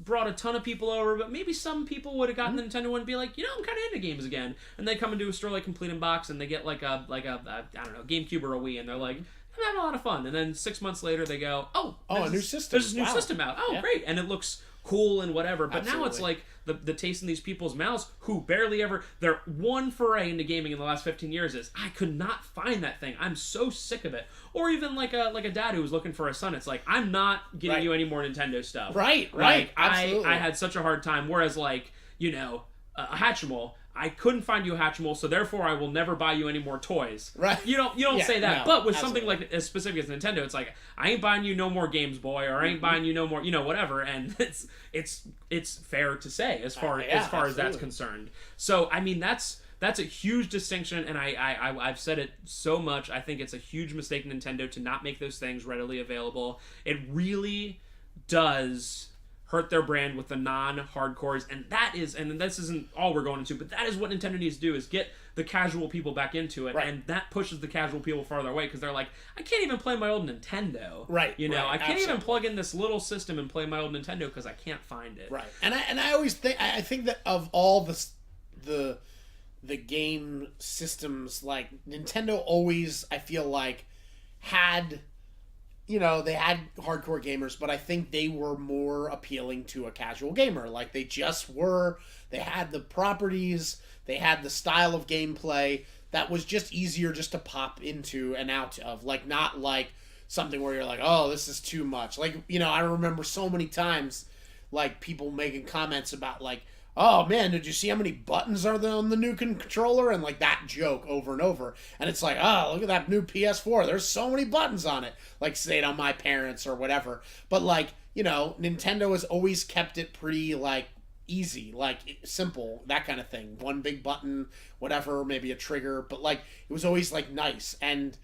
brought a ton of people over, but maybe some people would have gotten the Nintendo one and be like, I'm kind of into games again. And they come into a store like Complete in Box and they get like a I don't know, GameCube or a Wii, and they're like, I'm having a lot of fun. And then 6 months later they go, a new system. There's a new system out. Oh, great. And it looks cool and whatever. But now it's like the taste in these people's mouths who barely ever... Their one foray into gaming in the last 15 years is, I could not find that thing. I'm so sick of it. Or even like a dad who was looking for a son. It's like, I'm not getting you any more Nintendo stuff. Right. Absolutely. I had such a hard time. Whereas like, a Hatchimal... I couldn't find you a Hatchimal, so therefore I will never buy you any more toys. Right. You don't say that. But with something like as specific as Nintendo, it's like, I ain't buying you no more games, boy, or I ain't buying you no more, whatever. And it's fair to say as far as that's concerned. So I mean that's a huge distinction, and I've said it so much. I think it's a huge mistake Nintendo to not make those things readily available. It really does hurt their brand with the non-hardcores, and this isn't all we're going into, but that is what Nintendo needs to do, is get the casual people back into it, and that pushes the casual people farther away, because they're like, I can't even play my old Nintendo. Right. I can't even plug in this little system and play my old Nintendo because I can't find it. Right. And I always think that of all the game systems, like Nintendo always, I feel like, had... they had hardcore gamers, but I think they were more appealing to a casual gamer. Like, they just were. They had the properties. They had the style of gameplay that was just easier just to pop into and out of. Like, not like something where you're like, oh, this is too much. Like, I remember so many times, like, people making comments about, like, oh man, did you see how many buttons are there on the new controller? And like that joke over and over. And it's like, oh, look at that new PS4. There's so many buttons on it. Like, say it on my parents or whatever. But like, Nintendo has always kept it pretty like easy, like simple, that kind of thing. One big button, whatever, maybe a trigger. But like, it was always like nice. And,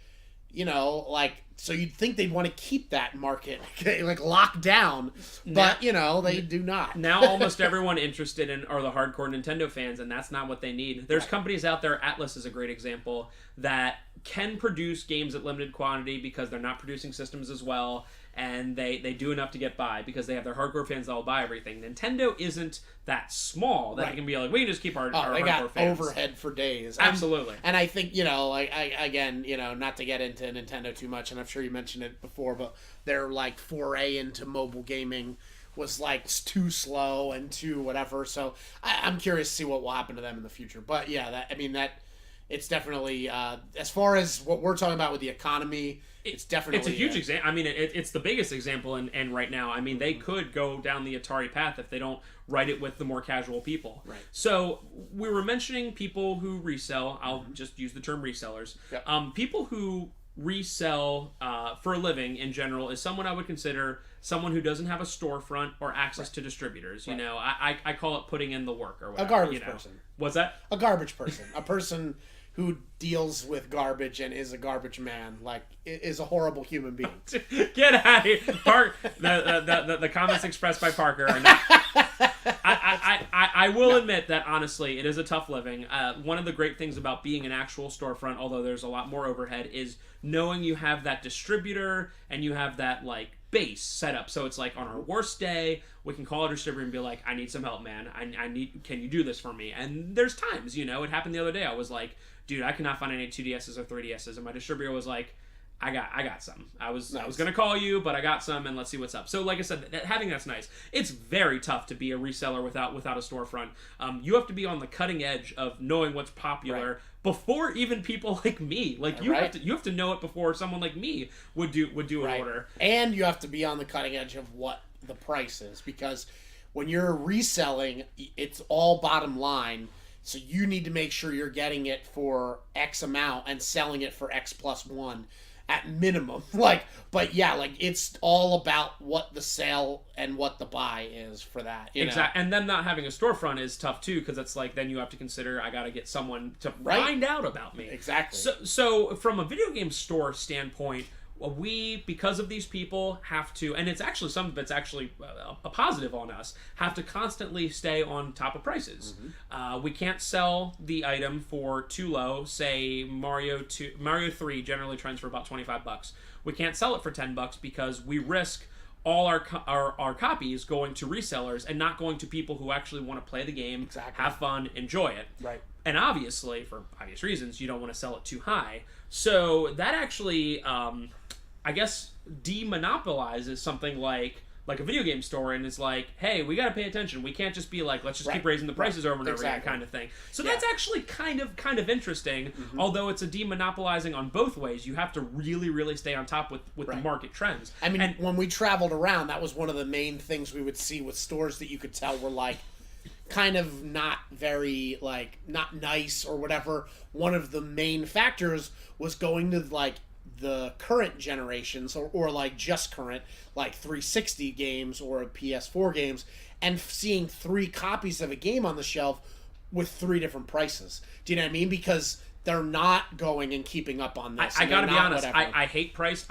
so you'd think they'd want to keep that market like locked down, but they do not. Now almost everyone interested in are the hardcore Nintendo fans, and that's not what they need. There's companies out there, Atlas is a great example, that can produce games at limited quantity because they're not producing systems as well, and they do enough to get by because they have their hardcore fans that'll buy everything. Nintendo isn't that small that they can be like, we can just keep our they hardcore got fans. Overhead for days. Absolutely. And I think, like, again, not to get into Nintendo too much, and I'm sure you mentioned it before, but their, like, foray into mobile gaming was, like, too slow and too whatever. So I'm curious to see what will happen to them in the future. But, yeah, it's definitely, as far as what we're talking about with the economy, it's definitely... It's a huge example. I mean, it's the biggest example, and right now, I mean, they could go down the Atari path if they don't write it with the more casual people. Right. So, we were mentioning people who resell. I'll just use the term resellers. Yep. People who resell for a living, in general, is someone I would consider someone who doesn't have a storefront or access to distributors. You know, I call it putting in the work or whatever. A garbage person. What's that? A garbage person. A person who deals with garbage and is a garbage man, like, is a horrible human being. Get out of here. The comments expressed by Parker are not... I will admit that, honestly, it is a tough living. One of the great things about being an actual storefront, although there's a lot more overhead, is knowing you have that distributor and you have that, like, base set up. So it's like, on our worst day, we can call a distributor and be like, I need some help, man. Can you do this for me? And there's times, it happened the other day. I was like, dude, I cannot find any 2DSs or 3DSs. And my distributor was like, I got some. I was going to call you, but I got some, and let's see what's up. So, like I said, having that's nice. It's very tough to be a reseller without a storefront. You have to be on the cutting edge of knowing what's popular before even people like me. Like, you have to know it before someone like me would do an order. And you have to be on the cutting edge of what the price is, because when you're reselling, it's all bottom line. So you need to make sure you're getting it for X amount and selling it for X plus one at minimum. It's all about what the sale and what the buy is for that. Exactly. And then not having a storefront is tough too, because it's like, then you have to consider, I got to get someone to find out about me. Exactly. So from a video game store standpoint, we, because of these people, have to, and it's actually some of it's actually a positive on us, have to constantly stay on top of prices. We can't sell the item for too low. Say Mario 3 generally trends for about $25. We can't sell it for $10 because we risk all our copies going to resellers and not going to people who actually want to play the game, have fun, enjoy it. Right. And obviously, for obvious reasons, you don't want to sell it too high. So that actually, I guess, demonopolizes something like a video game store, and it's like, hey, we got to pay attention. We can't just be like, let's just keep raising the prices over and over again kind of thing. So that's actually kind of interesting, although it's a demonopolizing on both ways. You have to really, really stay on top with the market trends. I mean, when we traveled around, that was one of the main things we would see with stores that you could tell were like, kind of not very, like, not nice or whatever. One of the main factors was going to, like, the current generations or like just current, like 360 games or PS4 games, and seeing 3 copies of a game on the shelf with 3 different prices. Do you know what I mean? Because they're not going and keeping up on this. I gotta be honest. I hate price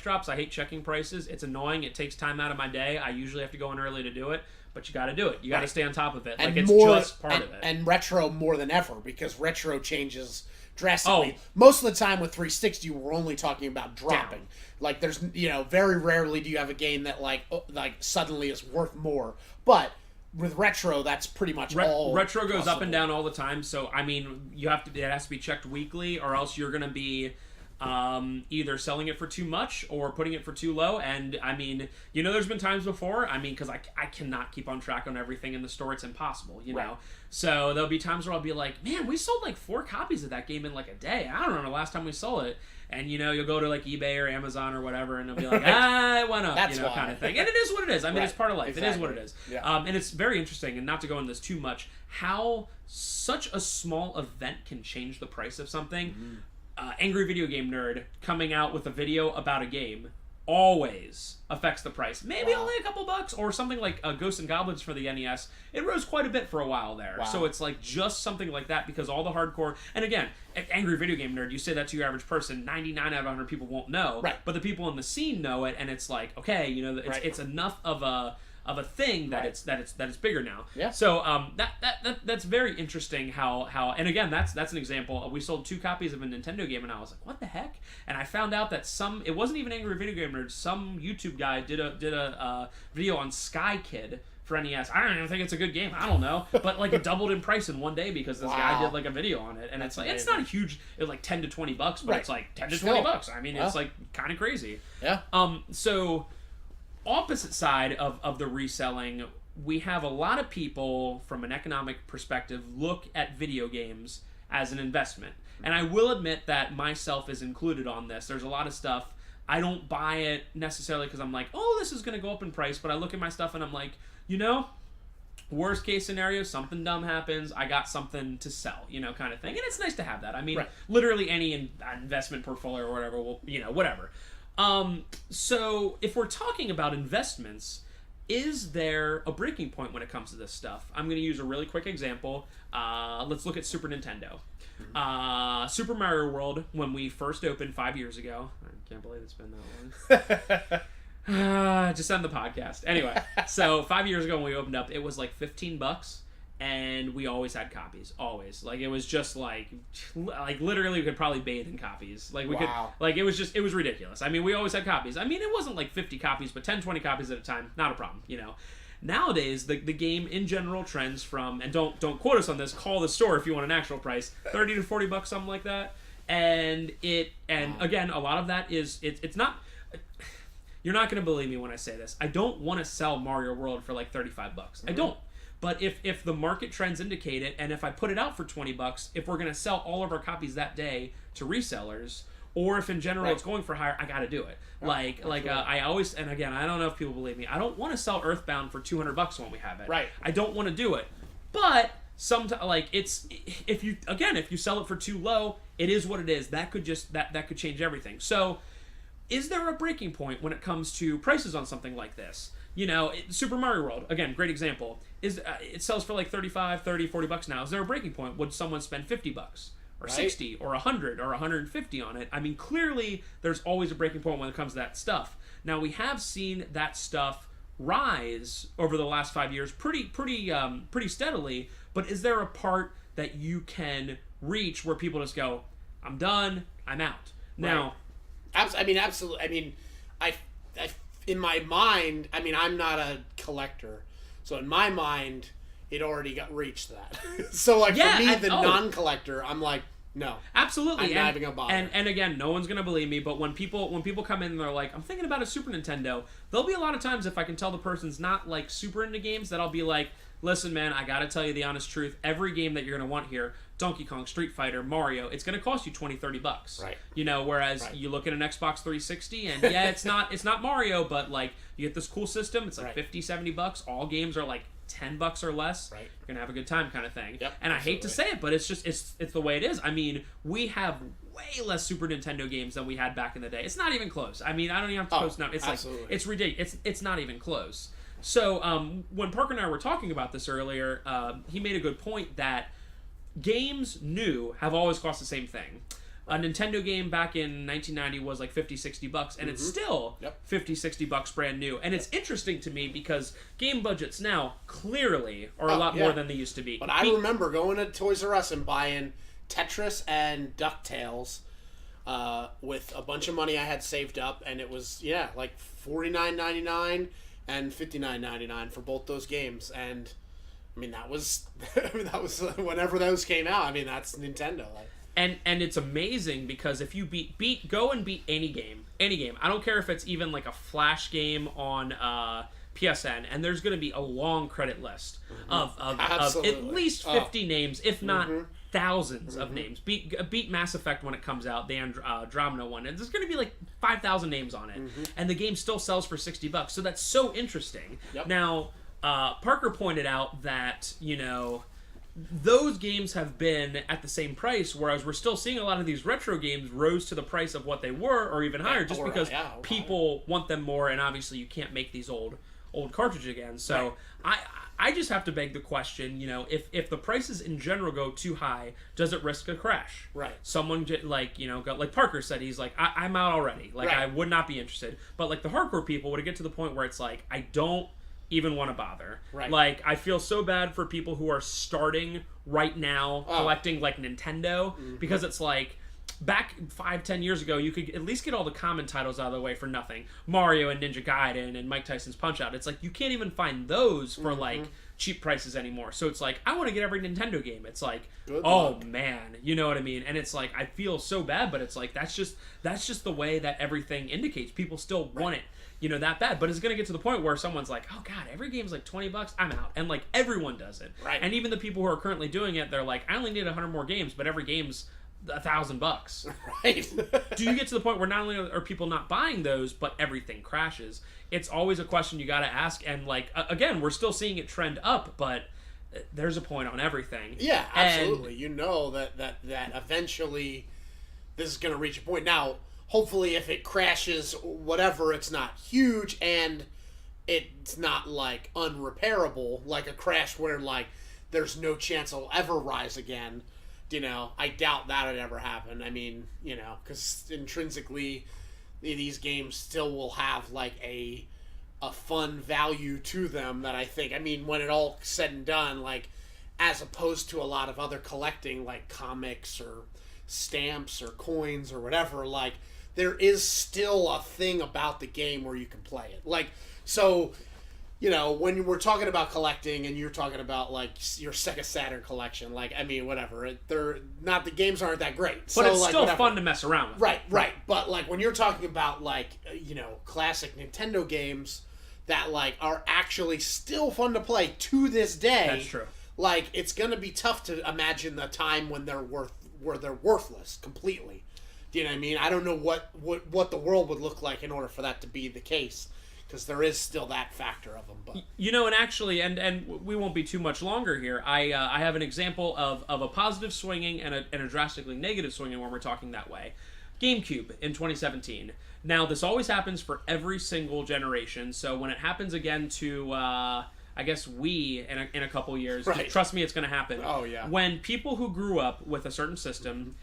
drops. I hate checking prices. It's annoying. It takes time out of my day. I usually have to go in early to do it. But you got to do it. You got to stay on top of it. And it's just part of it. And retro more than ever, because retro changes drastically. Most of the time with 360, we're only talking about dropping. Down. Like, there's, very rarely do you have a game that like suddenly is worth more. But with retro, that's pretty much all. Retro goes up and down all the time. So I mean, it has to be checked weekly, or else you're gonna be either selling it for too much or putting it for too low. And I mean, there's been times before, because I cannot keep on track on everything in the store. It's impossible, know. So there'll be times where I'll be like, man, we sold like 4 copies of that game in like a day. I don't remember the last time we sold it. And you'll go to like eBay or Amazon or whatever, and it'll be like, it went up, kind of thing. And it is what it is. I mean, it's part of life. Exactly. It is what it is. Yeah. And it's very interesting, and not to go into this too much, how such a small event can change the price of something. Mm-hmm. Angry Video Game Nerd coming out with a video about a game always affects the price. Maybe only a couple bucks, or something like Ghosts and Goblins for the NES. It rose quite a bit for a while there. Wow. So it's like just something like that, because all the hardcore, and again, Angry Video Game Nerd, you say that to your average person, 99 out of 100 people won't know. Right. But the people in the scene know it, and it's like, okay, it's enough of a thing that it's bigger now. Yeah. So that's very interesting how and again that's an example. We sold 2 copies of a Nintendo game and I was like, what the heck? And I found out that it wasn't even Angry Video Game Nerd. Some YouTube guy did a video on Sky Kid for NES. I don't even think it's a good game. I don't know, but like it doubled in price in one day because this guy did like a video on it, and that's it's like amazing. It's not a huge. It's like $10 to $20, but it's like $10 to $20. I mean, it's like kind of crazy. Yeah. So opposite side of the reselling, we have a lot of people from an economic perspective look at video games as an investment, and I will admit that myself is included on this. There's a lot of stuff. I don't buy it necessarily because I'm like, oh, this is going to go up in price, but I look at my stuff and I'm like, worst case scenario, something dumb happens, I got something to sell, kind of thing. And it's nice to have that. I mean, literally any investment portfolio or whatever will, whatever. So if we're talking about investments, is there a breaking point when it comes to this stuff? I'm going to use a really quick example. Let's look at Super Nintendo. Super Mario World, when we first opened 5 years ago. I can't believe it's been that long. Just end the podcast. Anyway, so 5 years ago when we opened up, it was like $15, and we always had copies. Always. Like, it was just like literally we could probably bathe in copies. Like, we could, like, it was ridiculous. I mean, we always had copies. I mean, it wasn't like 50 copies, but 10, 20 copies at a time, not a problem, Nowadays, the game in general trends from, and don't quote us on this, call the store if you want an actual price, $30 to $40, something like that. And again, a lot of that is, it's not... You're not going to believe me when I say this. I don't want to sell Mario World for like $35. I don't. But if the market trends indicate it, and if I put it out for $20, if we're going to sell all of our copies that day to resellers, or if in general it's going for higher, I got to do it. I always, and again, I don't know if people believe me. I don't want to sell Earthbound for $200 when we have it. Right. I don't want to do it. But sometimes, like, it's if you sell it for too low, it is what it is. That could change everything. So, is there a breaking point when it comes to prices on something like this? Super Mario World, again, great example. It sells for like $35, $30, $40 now. Is there a breaking point? Would someone spend $50 or $60 or $100 or $150 on it? I mean, clearly, there's always a breaking point when it comes to that stuff. Now, we have seen that stuff rise over the last 5 years pretty steadily, but is there a part that you can reach where people just go, I'm done, I'm out? Now... I mean, absolutely. I mean, I in my mind, I mean, I'm not a collector, so in my mind, it already got reached that. So, like, for me, the non-collector, I'm like, no, absolutely, I'm not even gonna bother. And again, no one's gonna believe me, but when people come in and they're like, I'm thinking about a Super Nintendo, there'll be a lot of times if I can tell the person's not like super into games, that I'll be like, listen, man, I gotta tell you the honest truth. Every game that you're gonna want here, Donkey Kong, Street Fighter, Mario, it's gonna cost you $20-$30. Right. Whereas you look at an Xbox 360 and yeah, it's not Mario, but like you get this cool system, it's like $50-$70. All games are like $10 or less. Right. You're gonna have a good time, kind of thing. Yep, and I hate to say it, but it's just it's the way it is. I mean, we have way less Super Nintendo games than we had back in the day. It's not even close. I mean, I don't even have to post now. It's absolutely. Like it's ridiculous. It's not even close. So when Parker and I were talking about this earlier, he made a good point that games new have always cost the same thing. A Nintendo game back in 1990 was like $50-$60, and it's still $50-$60 brand new. And it's interesting to me because game budgets now clearly are a lot more than they used to be. But I remember going to Toys R Us and buying Tetris and DuckTales with a bunch of money I had saved up, and it was like $49.99 and $59.99 for both those games. And I mean that was whenever those came out. I mean that's Nintendo. And it's amazing because if you go and beat any game. I don't care if it's even like a Flash game on PSN, and there's going to be a long credit list of at least 50 names, if not thousands of names. Beat Mass Effect when it comes out, the Andromeda one, and there's going to be like 5,000 names on it, and the game still sells for $60. So that's so interesting. Yep. Now, Parker pointed out that those games have been at the same price, whereas we're still seeing a lot of these retro games rose to the price of what they were, or even higher, just because people want them more, and obviously you can't make these old cartridges again. So I just have to beg the question, if the prices in general go too high, does it risk a crash? Right. Someone like Parker said, he's like, I'm out already. Like I would not be interested. But like the hardcore people would get to the point where it's like, I don't even want to bother. Right. Like, I feel so bad for people who are starting right now collecting like Nintendo, because it's like, back 5-10 years ago, you could at least get all the common titles out of the way for nothing. Mario and Ninja Gaiden and Mike Tyson's Punch-Out. It's like, you can't even find those for like cheap prices anymore. So it's like, I want to get every Nintendo game. It's like, Good oh luck. man, you know what I mean? And it's like, I feel so bad, but it's like, that's just the way that everything indicates. People still want it, you know, that bad. But it's going to get to the point where someone's like, oh god, every game's like $20, I'm out. And like, everyone does it. Right. And even the people who are currently doing it, they're like, I only need 100 more games, but every game's $1,000. Right. Do you get to the point where not only are people not buying those, but everything crashes? It's always a question you got to ask. And like, again, we're still seeing it trend up, but there's a point on everything. Yeah, absolutely. You know that eventually this is going to reach a point. Now, hopefully, if it crashes, whatever, it's not huge and it's not like unrepairable, like a crash where like there's no chance it'll ever rise again. You know, I doubt that would ever happen. I mean, you know, because intrinsically, these games still will have like a fun value to them that I think, I mean, when it all said and done, like, as opposed to a lot of other collecting, like comics or stamps or coins or whatever, like, there is still a thing about the game where you can play it. Like, so, you know, when we're talking about collecting and you're talking about, like, your Sega Saturn collection, like, I mean, whatever, the games aren't that great. But so, it's like, still whatever. fun to mess around with. Right. But, like, when you're talking about, like, you know, classic Nintendo games that, like, are actually still fun to play to this day. That's true. Like, it's going to be tough to imagine the time when they're worthless completely. Do you know what I mean? I don't know what the world would look like in order for that to be the case, because there is still that factor of them. But you know, and actually, and we won't be too much longer here. I have an example of a positive swinging and a drastically negative swinging when we're talking that way. GameCube in 2017. Now, this always happens for every single generation, so when it happens again to, I guess, Wii in a couple years, right. Trust me, it's going to happen. Oh, yeah. When people who grew up with a certain system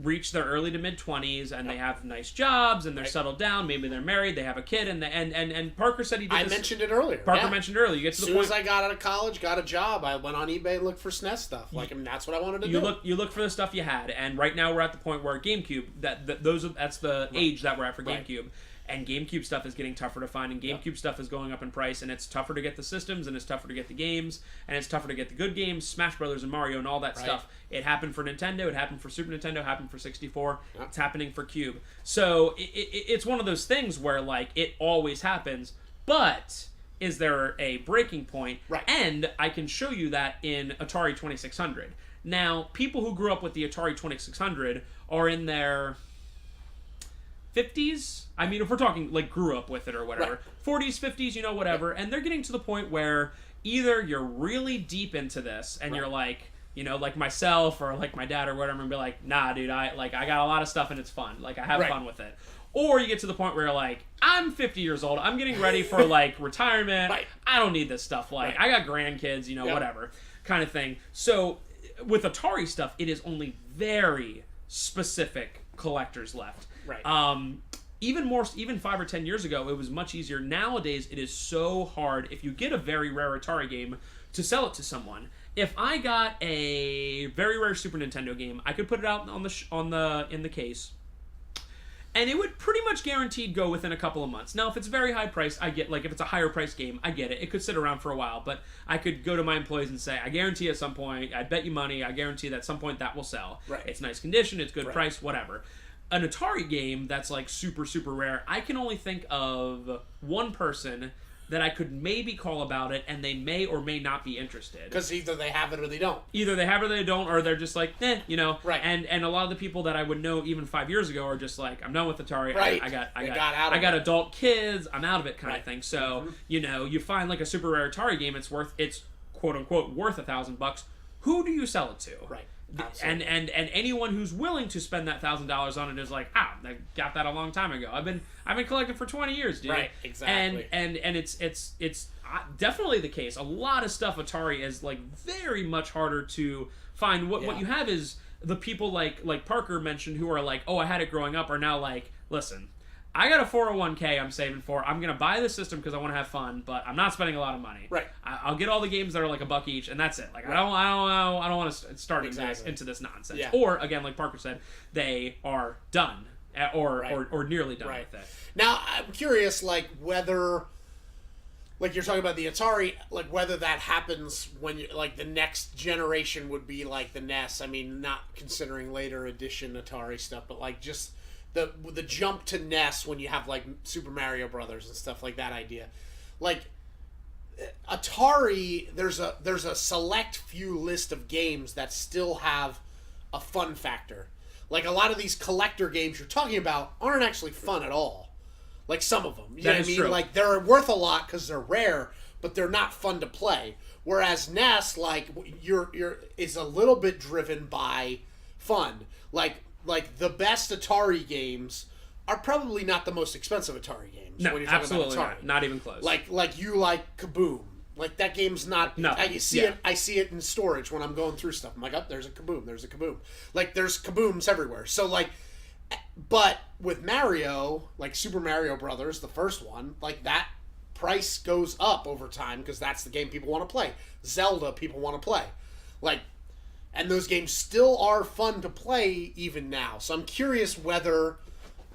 reach their early to mid-20s and they have nice jobs and they're settled down, maybe they're married, they have a kid, and Parker said he did I this. mentioned it earlier. Parker mentioned earlier. You get to the point. As soon as I got out of college, got a job, I went on eBay and looked for SNES stuff. Like, I mean, that's what I wanted to do. You look for the stuff you had, and right now we're at the point where GameCube, that's the age that we're at for GameCube. And GameCube stuff is getting tougher to find, and GameCube stuff is going up in price, and it's tougher to get the systems, and it's tougher to get the games, and it's tougher to get the good games, Smash Brothers and Mario and all that stuff. It happened for Nintendo, it happened for Super Nintendo, it happened for 64, it's happening for Cube. So it's one of those things where, like, it always happens, but is there a breaking point? Right. And I can show you that in Atari 2600. Now, people who grew up with the Atari 2600 are in their 50s. I mean, if we're talking like grew up with it or whatever, 40s, 50s, you know, whatever, and they're getting to the point where either you're really deep into this and you're like, you know, like myself or like my dad or whatever, and be like, nah, dude, I got a lot of stuff and it's fun. Like, I have fun with it. Or you get to the point where you're like, I'm 50 years old, I'm getting ready for like retirement. I don't need this stuff. Like, I got grandkids, you know, whatever kind of thing. So with Atari stuff, it is only very specific collectors left. Even 5 or 10 years ago, it was much easier. Nowadays, it is so hard, if you get a very rare Atari game, to sell it to someone. If I got a very rare Super Nintendo game, I could put it out in the case, and it would pretty much guaranteed go within a couple of months. Now, if it's very high priced, I get, like, if it's a higher priced game, I get it. It could sit around for a while, but I could go to my employees and say, I guarantee at some point, I bet you money, I guarantee that at some point that will sell. It's nice condition, it's good price, whatever. An Atari game that's like super, super rare, I can only think of one person that I could maybe call about it, and they may or may not be interested. Because either they have it or they don't. Either they have it or they don't, or they're just like, you know. And a lot of the people that I would know even 5 years ago are just like, I'm done with Atari. I got adult kids. I'm out of it, kind of thing. So you know, you find like a super rare Atari game. It's quote unquote worth $1,000. Who do you sell it to? And anyone who's willing to spend that $1,000 on it is like, I got that a long time ago. I've been collecting for 20 years, dude. Exactly. And it's definitely the case. A lot of stuff Atari is like very much harder to find. What you have is the people like Parker mentioned who are like, oh, I had it growing up, are now like, listen, I got a 401k I'm saving for. I'm gonna buy this system because I want to have fun, but I'm not spending a lot of money. Right. I'll get all the games that are like $1 each, and that's it. Like, right. I don't want to start into this nonsense. Yeah. Or again, like Parker said, they are done or nearly done with it. Now I'm curious, like whether, like you're talking about the Atari, like whether that happens when you like the next generation would be like the NES. I mean, not considering later edition Atari stuff, but like just the jump to NES when you have like Super Mario Brothers and stuff like that idea. Like Atari, there's a select few list of games that still have a fun factor. Like a lot of these collector games you're talking about aren't actually fun at all. Like some of them, you know what I mean? True. Like they're worth a lot because they're rare, but they're not fun to play. Whereas NES, like is a little bit driven by fun. Like the best Atari games are probably not the most expensive Atari games. No, when you're absolutely about Atari. Not even close. Like you like Kaboom. Like that game's not. No, I see it in storage when I'm going through stuff. I'm like, oh, there's a Kaboom. There's a Kaboom. Like there's Kabooms everywhere. So like, but with Mario, like Super Mario Brothers, the first one, like that price goes up over time because that's the game people want to play. Zelda, people want to play. Like. And those games still are fun to play even now. So I'm curious whether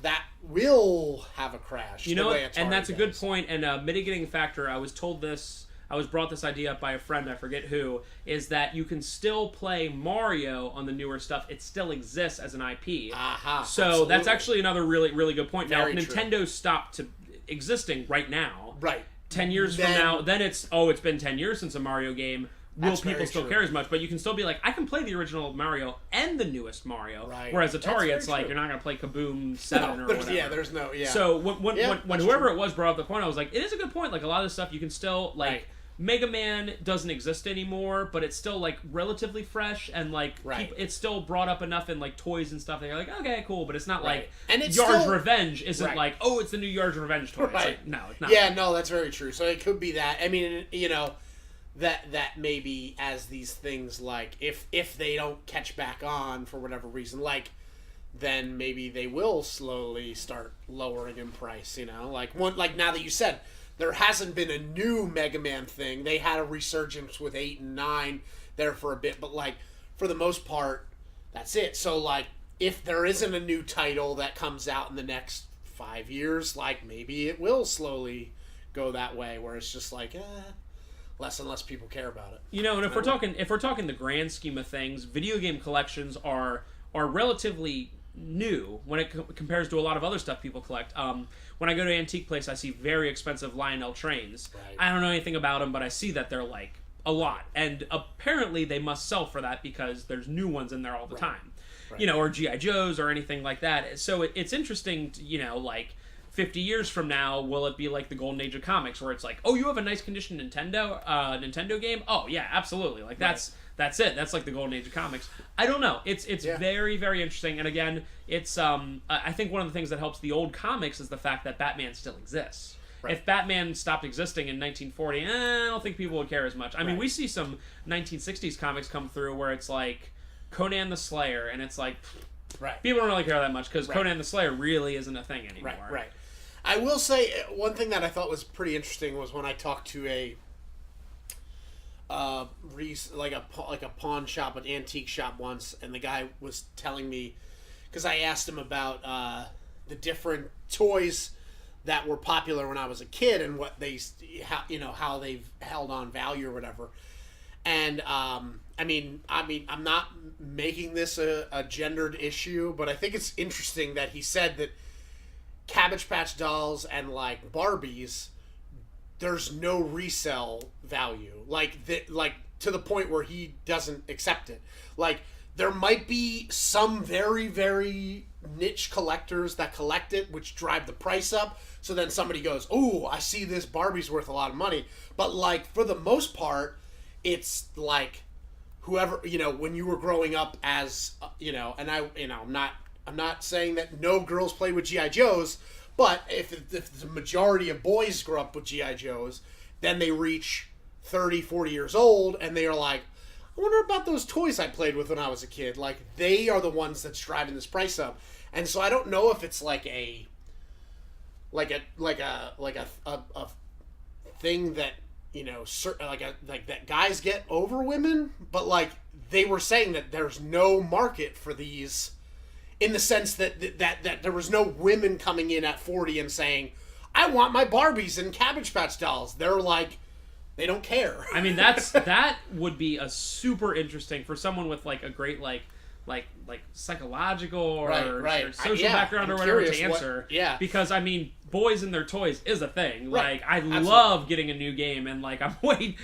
that will have a crash. You know, and that's a good point. And a mitigating factor, I was brought this idea up by a friend, I forget who, is that you can still play Mario on the newer stuff. It still exists as an IP. Aha, so absolutely. That's actually another really, really good point. Very now, if Nintendo stopped to existing right now, right. 10 years from now, then it's been 10 years since a Mario game. Will people still care as much? But you can still be like, I can play the original Mario and the newest Mario. Right. Whereas Atari, it's like, you're not going to play Kaboom 7 or whatever. Yeah, there's no, yeah. So when whoever it was brought up the point, I was like, it is a good point. Like, a lot of this stuff you can still, like, right. Mega Man doesn't exist anymore, but it's still, like, relatively fresh, and, like, it's still brought up enough in, like, toys and stuff that you're like, okay, cool, but it's not like, and it's Yard's Revenge isn't like, oh, it's the new Yard's Revenge toy. Right. It's like, no, it's not. Yeah, no, that's very true. So it could be that. I mean, you know, that maybe as these things, like, if they don't catch back on for whatever reason, like, then maybe they will slowly start lowering in price, you know? Like, now that you said, there hasn't been a new Mega Man thing. They had a resurgence with 8 and 9 there for a bit, but, like, for the most part, that's it. So, like, if there isn't a new title that comes out in the next 5 years, like, maybe it will slowly go that way, where it's just like, less and less people care about it. You know, and if we're talking the grand scheme of things, video game collections are relatively new when it compares to a lot of other stuff people collect. When I go to an antique place, I see very expensive Lionel trains. Right. I don't know anything about them, but I see that they're like a lot, and apparently they must sell for that because there's new ones in there all the time. Right. You know, or G.I. Joes or anything like that. So it's interesting to, you know, like, 50 years from now, will it be like the golden age of comics, where it's like, oh, you have a nice condition Nintendo game? Oh, yeah, absolutely. Like, that's it. That's like the golden age of comics. I don't know. It's very, very interesting. And again, it's I think one of the things that helps the old comics is the fact that Batman still exists. Right. If Batman stopped existing in 1940, I don't think people would care as much. I mean, we see some 1960s comics come through where it's like Conan the Slayer, and it's like, people don't really care that much because Conan the Slayer really isn't a thing anymore. Right. I will say one thing that I thought was pretty interesting was when I talked to a pawn shop, an antique shop once, and the guy was telling me, because I asked him about the different toys that were popular when I was a kid and what how they've held on value or whatever. And I mean, I'm not making this a gendered issue, but I think it's interesting that he said that Cabbage Patch Dolls and, like, Barbies, there's no resale value. Like, to the point where he doesn't accept it. Like, there might be some very, very niche collectors that collect it, which drive the price up. So then somebody goes, oh, I see this Barbie's worth a lot of money. But, like, for the most part, it's, like, whoever, you know, when you were growing up as, you know, and I'm not saying that no girls play with G.I. Joes, but if the majority of boys grow up with G.I. Joes, then they reach 30, 40 years old, and they are like, I wonder about those toys I played with when I was a kid. Like, they are the ones that's driving this price up. And so I don't know if it's like a thing that like that guys get over women, but like they were saying that there's no market for these, in the sense that there was no women coming in at 40 and saying, I want my Barbies and Cabbage Patch dolls. They're like, they don't care. I mean, that would be a super interesting for someone with like a great like psychological or social background or whatever to answer. Because I mean, boys and their toys is a thing. Right. Like I love getting a new game, and like I'm way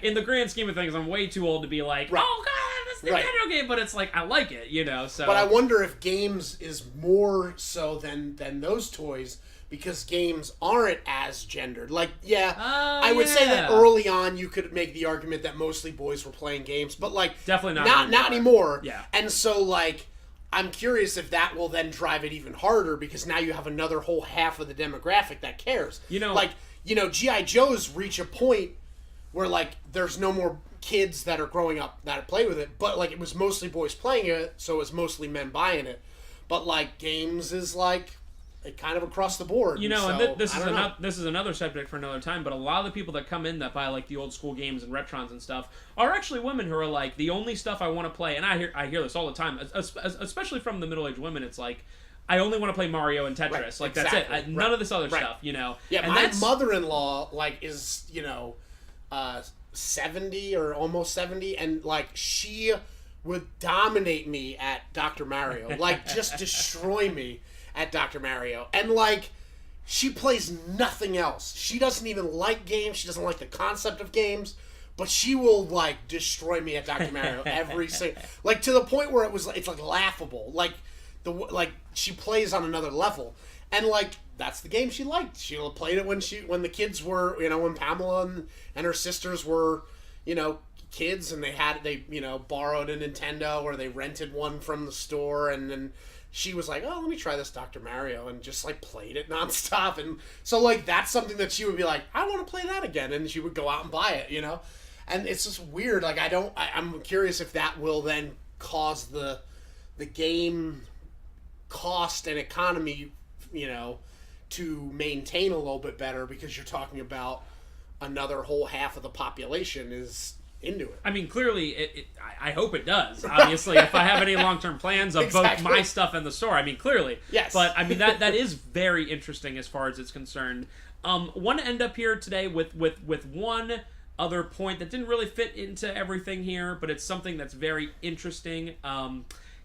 in the grand scheme of things, I'm way too old to be like, oh god, this Nintendo game. But it's like I like it, you know. So, but I wonder if games is more so than those toys. Because games aren't as gendered. Like, I would say that early on you could make the argument that mostly boys were playing games, but like definitely not anymore. Yeah. And so like I'm curious if that will then drive it even harder, because now you have another whole half of the demographic that cares. You know, like, G.I. Joes reach a point where like there's no more kids that are growing up that play with it, but like it was mostly boys playing it, so it was mostly men buying it. But like games is like kind of across the board, you know. And this is another subject for another time. But a lot of the people that come in that buy like the old school games and retrons and stuff are actually women who are like, the only stuff I want to play, and I hear this all the time, especially from the middle-aged women. It's like, I only want to play Mario and Tetris. Right, like exactly. That's it. None of this other stuff, you know. Yeah, and my mother-in-law like is 70 or almost 70, and like she would dominate me at Dr. Mario, like just destroy me at Dr. Mario. And like she plays nothing else. She doesn't even like games. She doesn't like the concept of games, but she will like destroy me at Dr. Mario every single, like to the point where it's like laughable. Like she plays on another level, and like that's the game she liked. She played it when the kids were, when Pamela and her sisters were, kids, and they borrowed a Nintendo or they rented one from the store, and then she was like, oh, let me try this Dr. Mario, and just like played it nonstop. And so like that's something that she would be like, I want to play that again, and she would go out and buy it, and it's just weird. Like I'm curious if that will then cause the game cost and economy, to maintain a little bit better, because you're talking about another whole half of the population is into it. I mean, clearly, I hope it does. Obviously, if I have any long-term plans of both my stuff and the store, I mean, clearly. Yes. But, I mean, that is very interesting as far as it's concerned. Want to end up here today with one other point that didn't really fit into everything here, but it's something that's very interesting,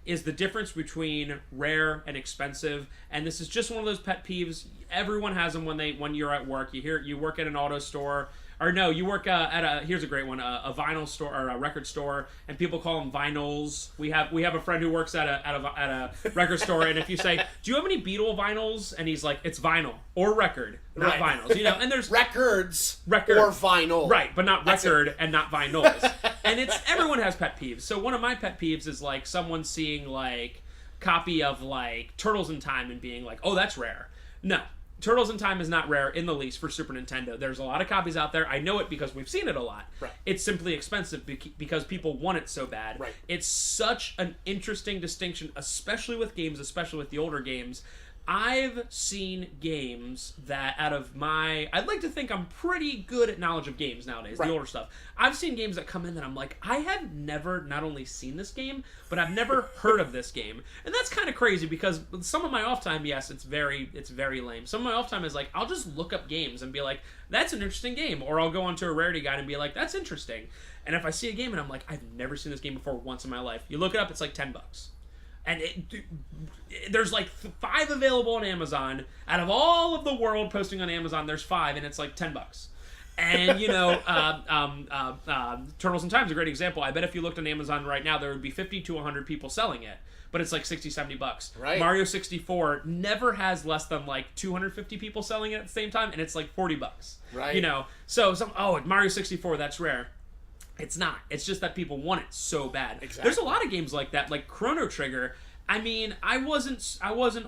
is the difference between rare and expensive. And this is just one of those pet peeves. Everyone has them when you're at work. You work at an auto store. Or no, you work at here's a great one, a vinyl store or a record store, and people call them vinyls. We have a friend who works at a record store, and if you say, do you have any Beatle vinyls? And he's like, it's vinyl or record, not vinyls. And there's records or vinyl. Right, but not record and not vinyls. And everyone has pet peeves. So one of my pet peeves is like someone seeing like copy of like Turtles in Time and being like, oh, that's rare. No. Turtles in Time is not rare in the least for Super Nintendo. There's a lot of copies out there. I know it because we've seen it a lot. Right. It's simply expensive because people want it so bad. Right. It's such an interesting distinction, especially with games, especially with the older games. I've seen games that I'd like to think I'm pretty good at knowledge of games nowadays, the older stuff. I've seen games that come in that I'm like, I have never not only seen this game, but I've never heard of this game. And that's kind of crazy, because some of my off time, yes, it's very lame. Some of my off time is like, I'll just look up games and be like, that's an interesting game. Or I'll go onto a rarity guide and be like, that's interesting. And if I see a game and I'm like, I've never seen this game before once in my life, you look it up, it's like $10. And there's like 5 available on Amazon. Out of all of the world posting on Amazon, there's 5, and it's like $10. And Turtles in Time is a great example. I bet if you looked on Amazon right now, there would be 50 to 100 people selling it, but it's like $60-$70. Right. Mario 64 never has less than like 250 people selling it at the same time, and it's like $40. Right. So Mario 64, that's rare. It's not. It's just that people want it so bad. Exactly. There's a lot of games like that, like Chrono Trigger. I mean, I wasn't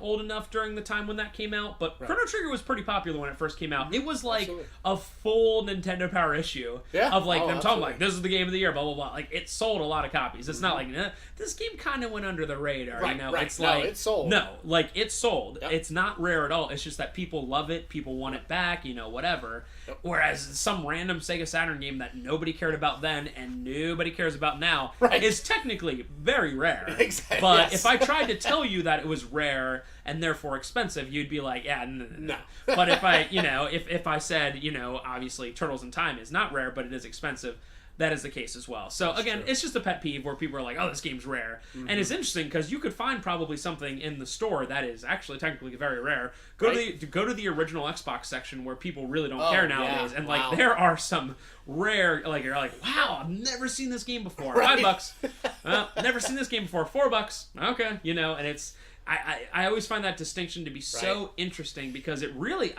old enough during the time when that came out, but Chrono Trigger was pretty popular when it first came out. It was like Absolutely. a full Nintendo Power issue of like them talking like, this is the game of the year, blah blah blah. Like it sold a lot of copies. It's not like this game kind of went under the radar. Right, you know, right. it's like it sold. No, like it sold. Yep. It's not rare at all. It's just that people love it. People want it back. You know, whatever. Yep. Whereas some random Sega Saturn game that nobody cared about then and nobody cares about now Right. is technically very rare. Exactly. But Yes. if I tried to tell you that it was rare and therefore expensive, you'd be like, yeah, no. But if I, if I said, obviously Turtles in Time is not rare, but it is expensive, that is the case as well. So again, it's just a pet peeve where people are like, oh, this game's rare. And it's interesting because you could find probably something in the store that is actually technically very rare. Go to the original Xbox section where people really don't care nowadays. Yeah. And Wow. like there are some rare, like you're like, wow, I've never seen this game before. Right. $5. Well, never seen this game before. $4. Okay. And it's I always find that distinction to be so interesting because it really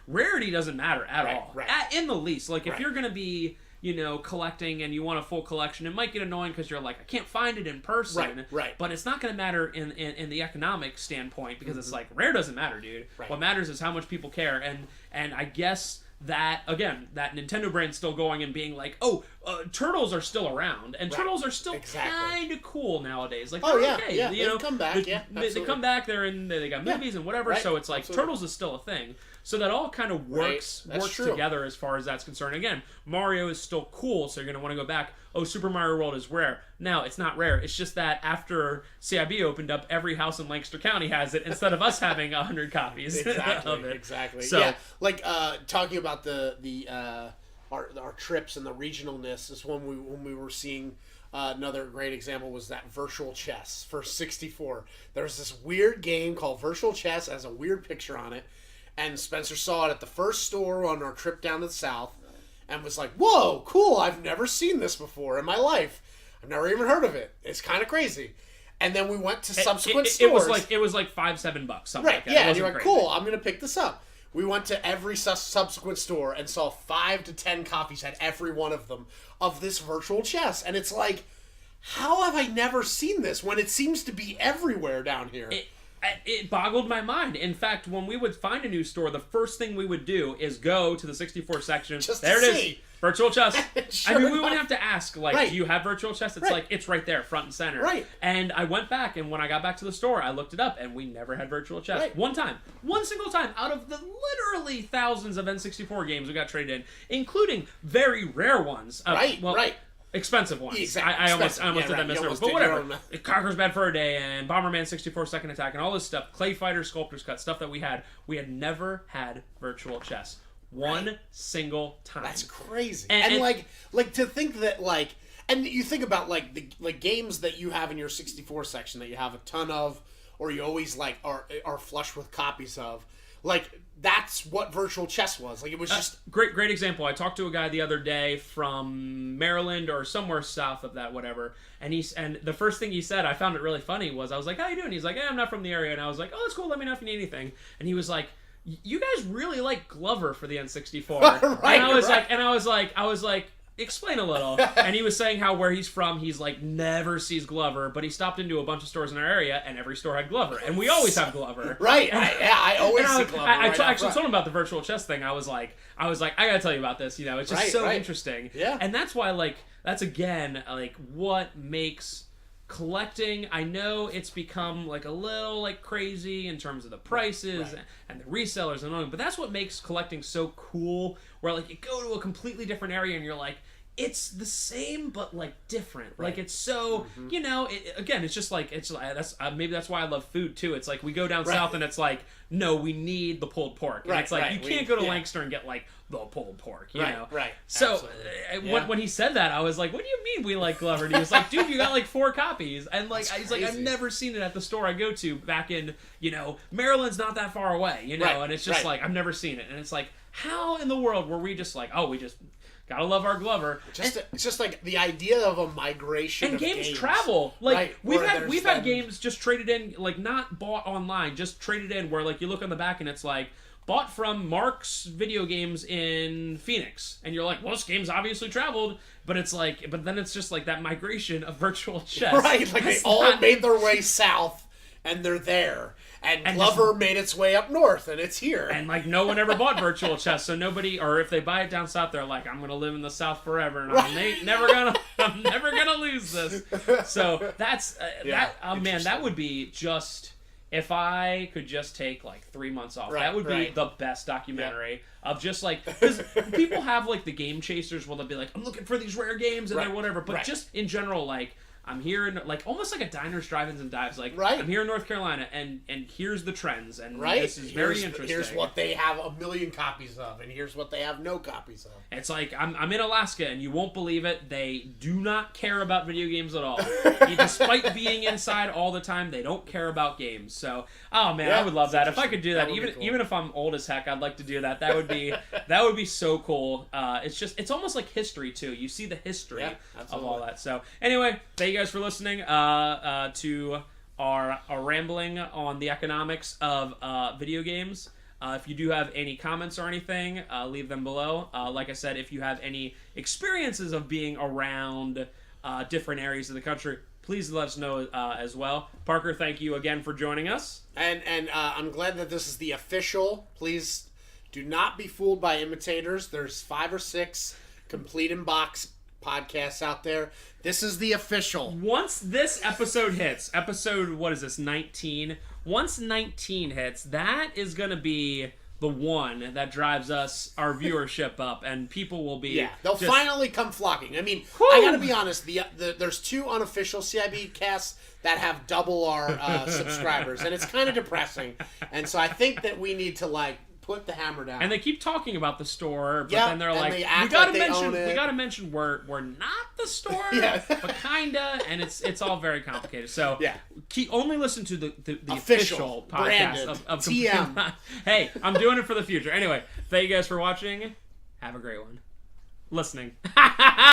rarity doesn't matter at all. Right. In the least. Like if you're gonna be collecting and you want a full collection, it might get annoying because you're like, I can't find it in person. Right. But it's not going to matter in the economic standpoint because it's like, rare doesn't matter, dude. Right. What matters is how much people care. And I guess that, again, that Nintendo brand's still going and being like, Turtles are still around. And Turtles are still kind of cool nowadays. Like, they're okay. Yeah. They come back, They come back, they got movies and whatever, so it's like, Turtles is still a thing. So that all kind of works together as far as that's concerned. Again, Mario is still cool, so you're going to want to go back. Oh, Super Mario World is rare. No, it's not rare. It's just that after CIB opened up, every house in Lancaster County has it instead of us having 100 copies of it. Exactly. So, yeah, like talking about our trips and the regionalness is when we were seeing. Another great example was that Virtual Chess for 64. There's this weird game called Virtual Chess. It has a weird picture on it. And Spencer saw it at the first store on our trip down to the south and was like, whoa, cool, I've never seen this before in my life. I've never even heard of it. It's kind of crazy. And then we went to subsequent stores. It was like $5-7, something like that. Yeah, and you're like, cool, I'm going to pick this up. We went to every subsequent store and saw 5 to 10 copies at every one of them of this Virtual Chess. And it's like, how have I never seen this when it seems to be everywhere down here? It boggled my mind. In fact, when we would find a new store, the first thing we would do is go to the 64 section. There it is. Virtual Chess. Sure I mean, we enough. wouldn't have to ask, like, do you have Virtual Chess? It's like, it's right there, front and center. Right. And I went back, and when I got back to the store, I looked it up, and we never had Virtual Chess. Right. One time. One single time out of the literally thousands of N64 games we got traded in, including very rare ones. Expensive ones. Exactly. I almost did that You misread. almost But did whatever. your own- Conker's Bad Fur Day and Bomberman 64 Second Attack and all this stuff. Clay Fighter, Sculptor's Cut, stuff that we had never had Virtual Chess. One single time. That's crazy. And like to think that like, and you think about like the games that you have in your 64 section that you have a ton of, or you always like are flush with copies of. Like that's what Virtual Chess was. Like it was just great example. I talked to a guy the other day from Maryland or somewhere south of that, whatever. And the first thing he said, I found it really funny, was I was like, "How you doing?" He's like, "I'm not from the area." And I was like, "Oh, that's cool. Let me know if you need anything." And he was like, "You guys really like Glover for the N64." Right, and I was like, explain a little. And he was saying how where he's from, he's like never sees Glover, but he stopped into a bunch of stores in our area, and every store had Glover, and we always have Glover. Right. I always see Glover. I actually told him about the Virtual Chess thing. I was like, I gotta tell you about this. It's just interesting. Yeah. And that's why, that's again, what makes collecting. I know it's become a little crazy in terms of the prices and the resellers and all, but that's what makes collecting so cool. Where you go to a completely different area and you're like, it's the same but different. It's so again, it's just that's maybe that's why I love food too. It's we go down south and it's no, we need the pulled pork. And it's you can't go to Lancaster and get the pulled pork. You know. Right. So when he said that, I was like, what do you mean we like Glover? And he was like, dude, you got 4 copies. And he's like, I've never seen it at the store I go to back in Maryland's not that far away. And it's just I've never seen it. And it's how in the world were we just we just gotta love our Glover. It's just the idea of a migration. And of games travel. We've had games just traded in, not bought online, just traded in where you look on the back and it's bought from Mark's Video Games in Phoenix, and you're like, well, this game's obviously traveled, but then it's just that migration of Virtual Chess. Right, they all made their way south. and they're there. And Glover made its way up north, and it's here. And like no one ever bought virtual chess, so nobody, or if they buy it down south, they're like, I'm gonna live in the South forever, and I'm never gonna lose this. So that's man, that would be just. If I could just take like 3 months off, that would be the best documentary of just like, because people have like the game chasers where they'll be like, I'm looking for these rare games and they're whatever, but just in general, like, I'm here in like almost like a diners, drive-ins, and dives. Like I'm here in North Carolina, and here's the trends, and this is very interesting. Here's what they have 1 million copies of, and here's what they have no copies of. It's like I'm in Alaska, and you won't believe it. They do not care about video games at all. Despite being inside all the time, they don't care about games. So, oh man, I would love that. If I could do that, even if I'm old as heck, I'd like to do that. That would be so cool. It's almost like history too. You see the history of all that. So anyway, thank you guys for listening to our rambling on the economics of video games. If you do have any comments or anything, leave them below. Like I said, if you have any experiences of being around different areas of the country, please let us know as well. Parker, thank you again for joining us. And I'm glad that this is the official. Please do not be fooled by imitators. There's 5 or 6 complete in box podcasts out there. This is the official. Once this episode hits, what is this, 19? Once 19 hits, that is going to be the one that drives our viewership up, and people will be... Yeah, they'll finally come flocking. I mean, I gotta be honest, there's 2 unofficial CIB casts that have double our subscribers, and it's kind of depressing. And so I think that we need to, like, put the hammer down. And they keep talking about the store, but then they're like, we gotta mention we're not the store, but kinda, and it's all very complicated. So only listen to the official podcast of TM. Hey, I'm doing it for the future. Anyway, thank you guys for watching. Have a great one. Listening.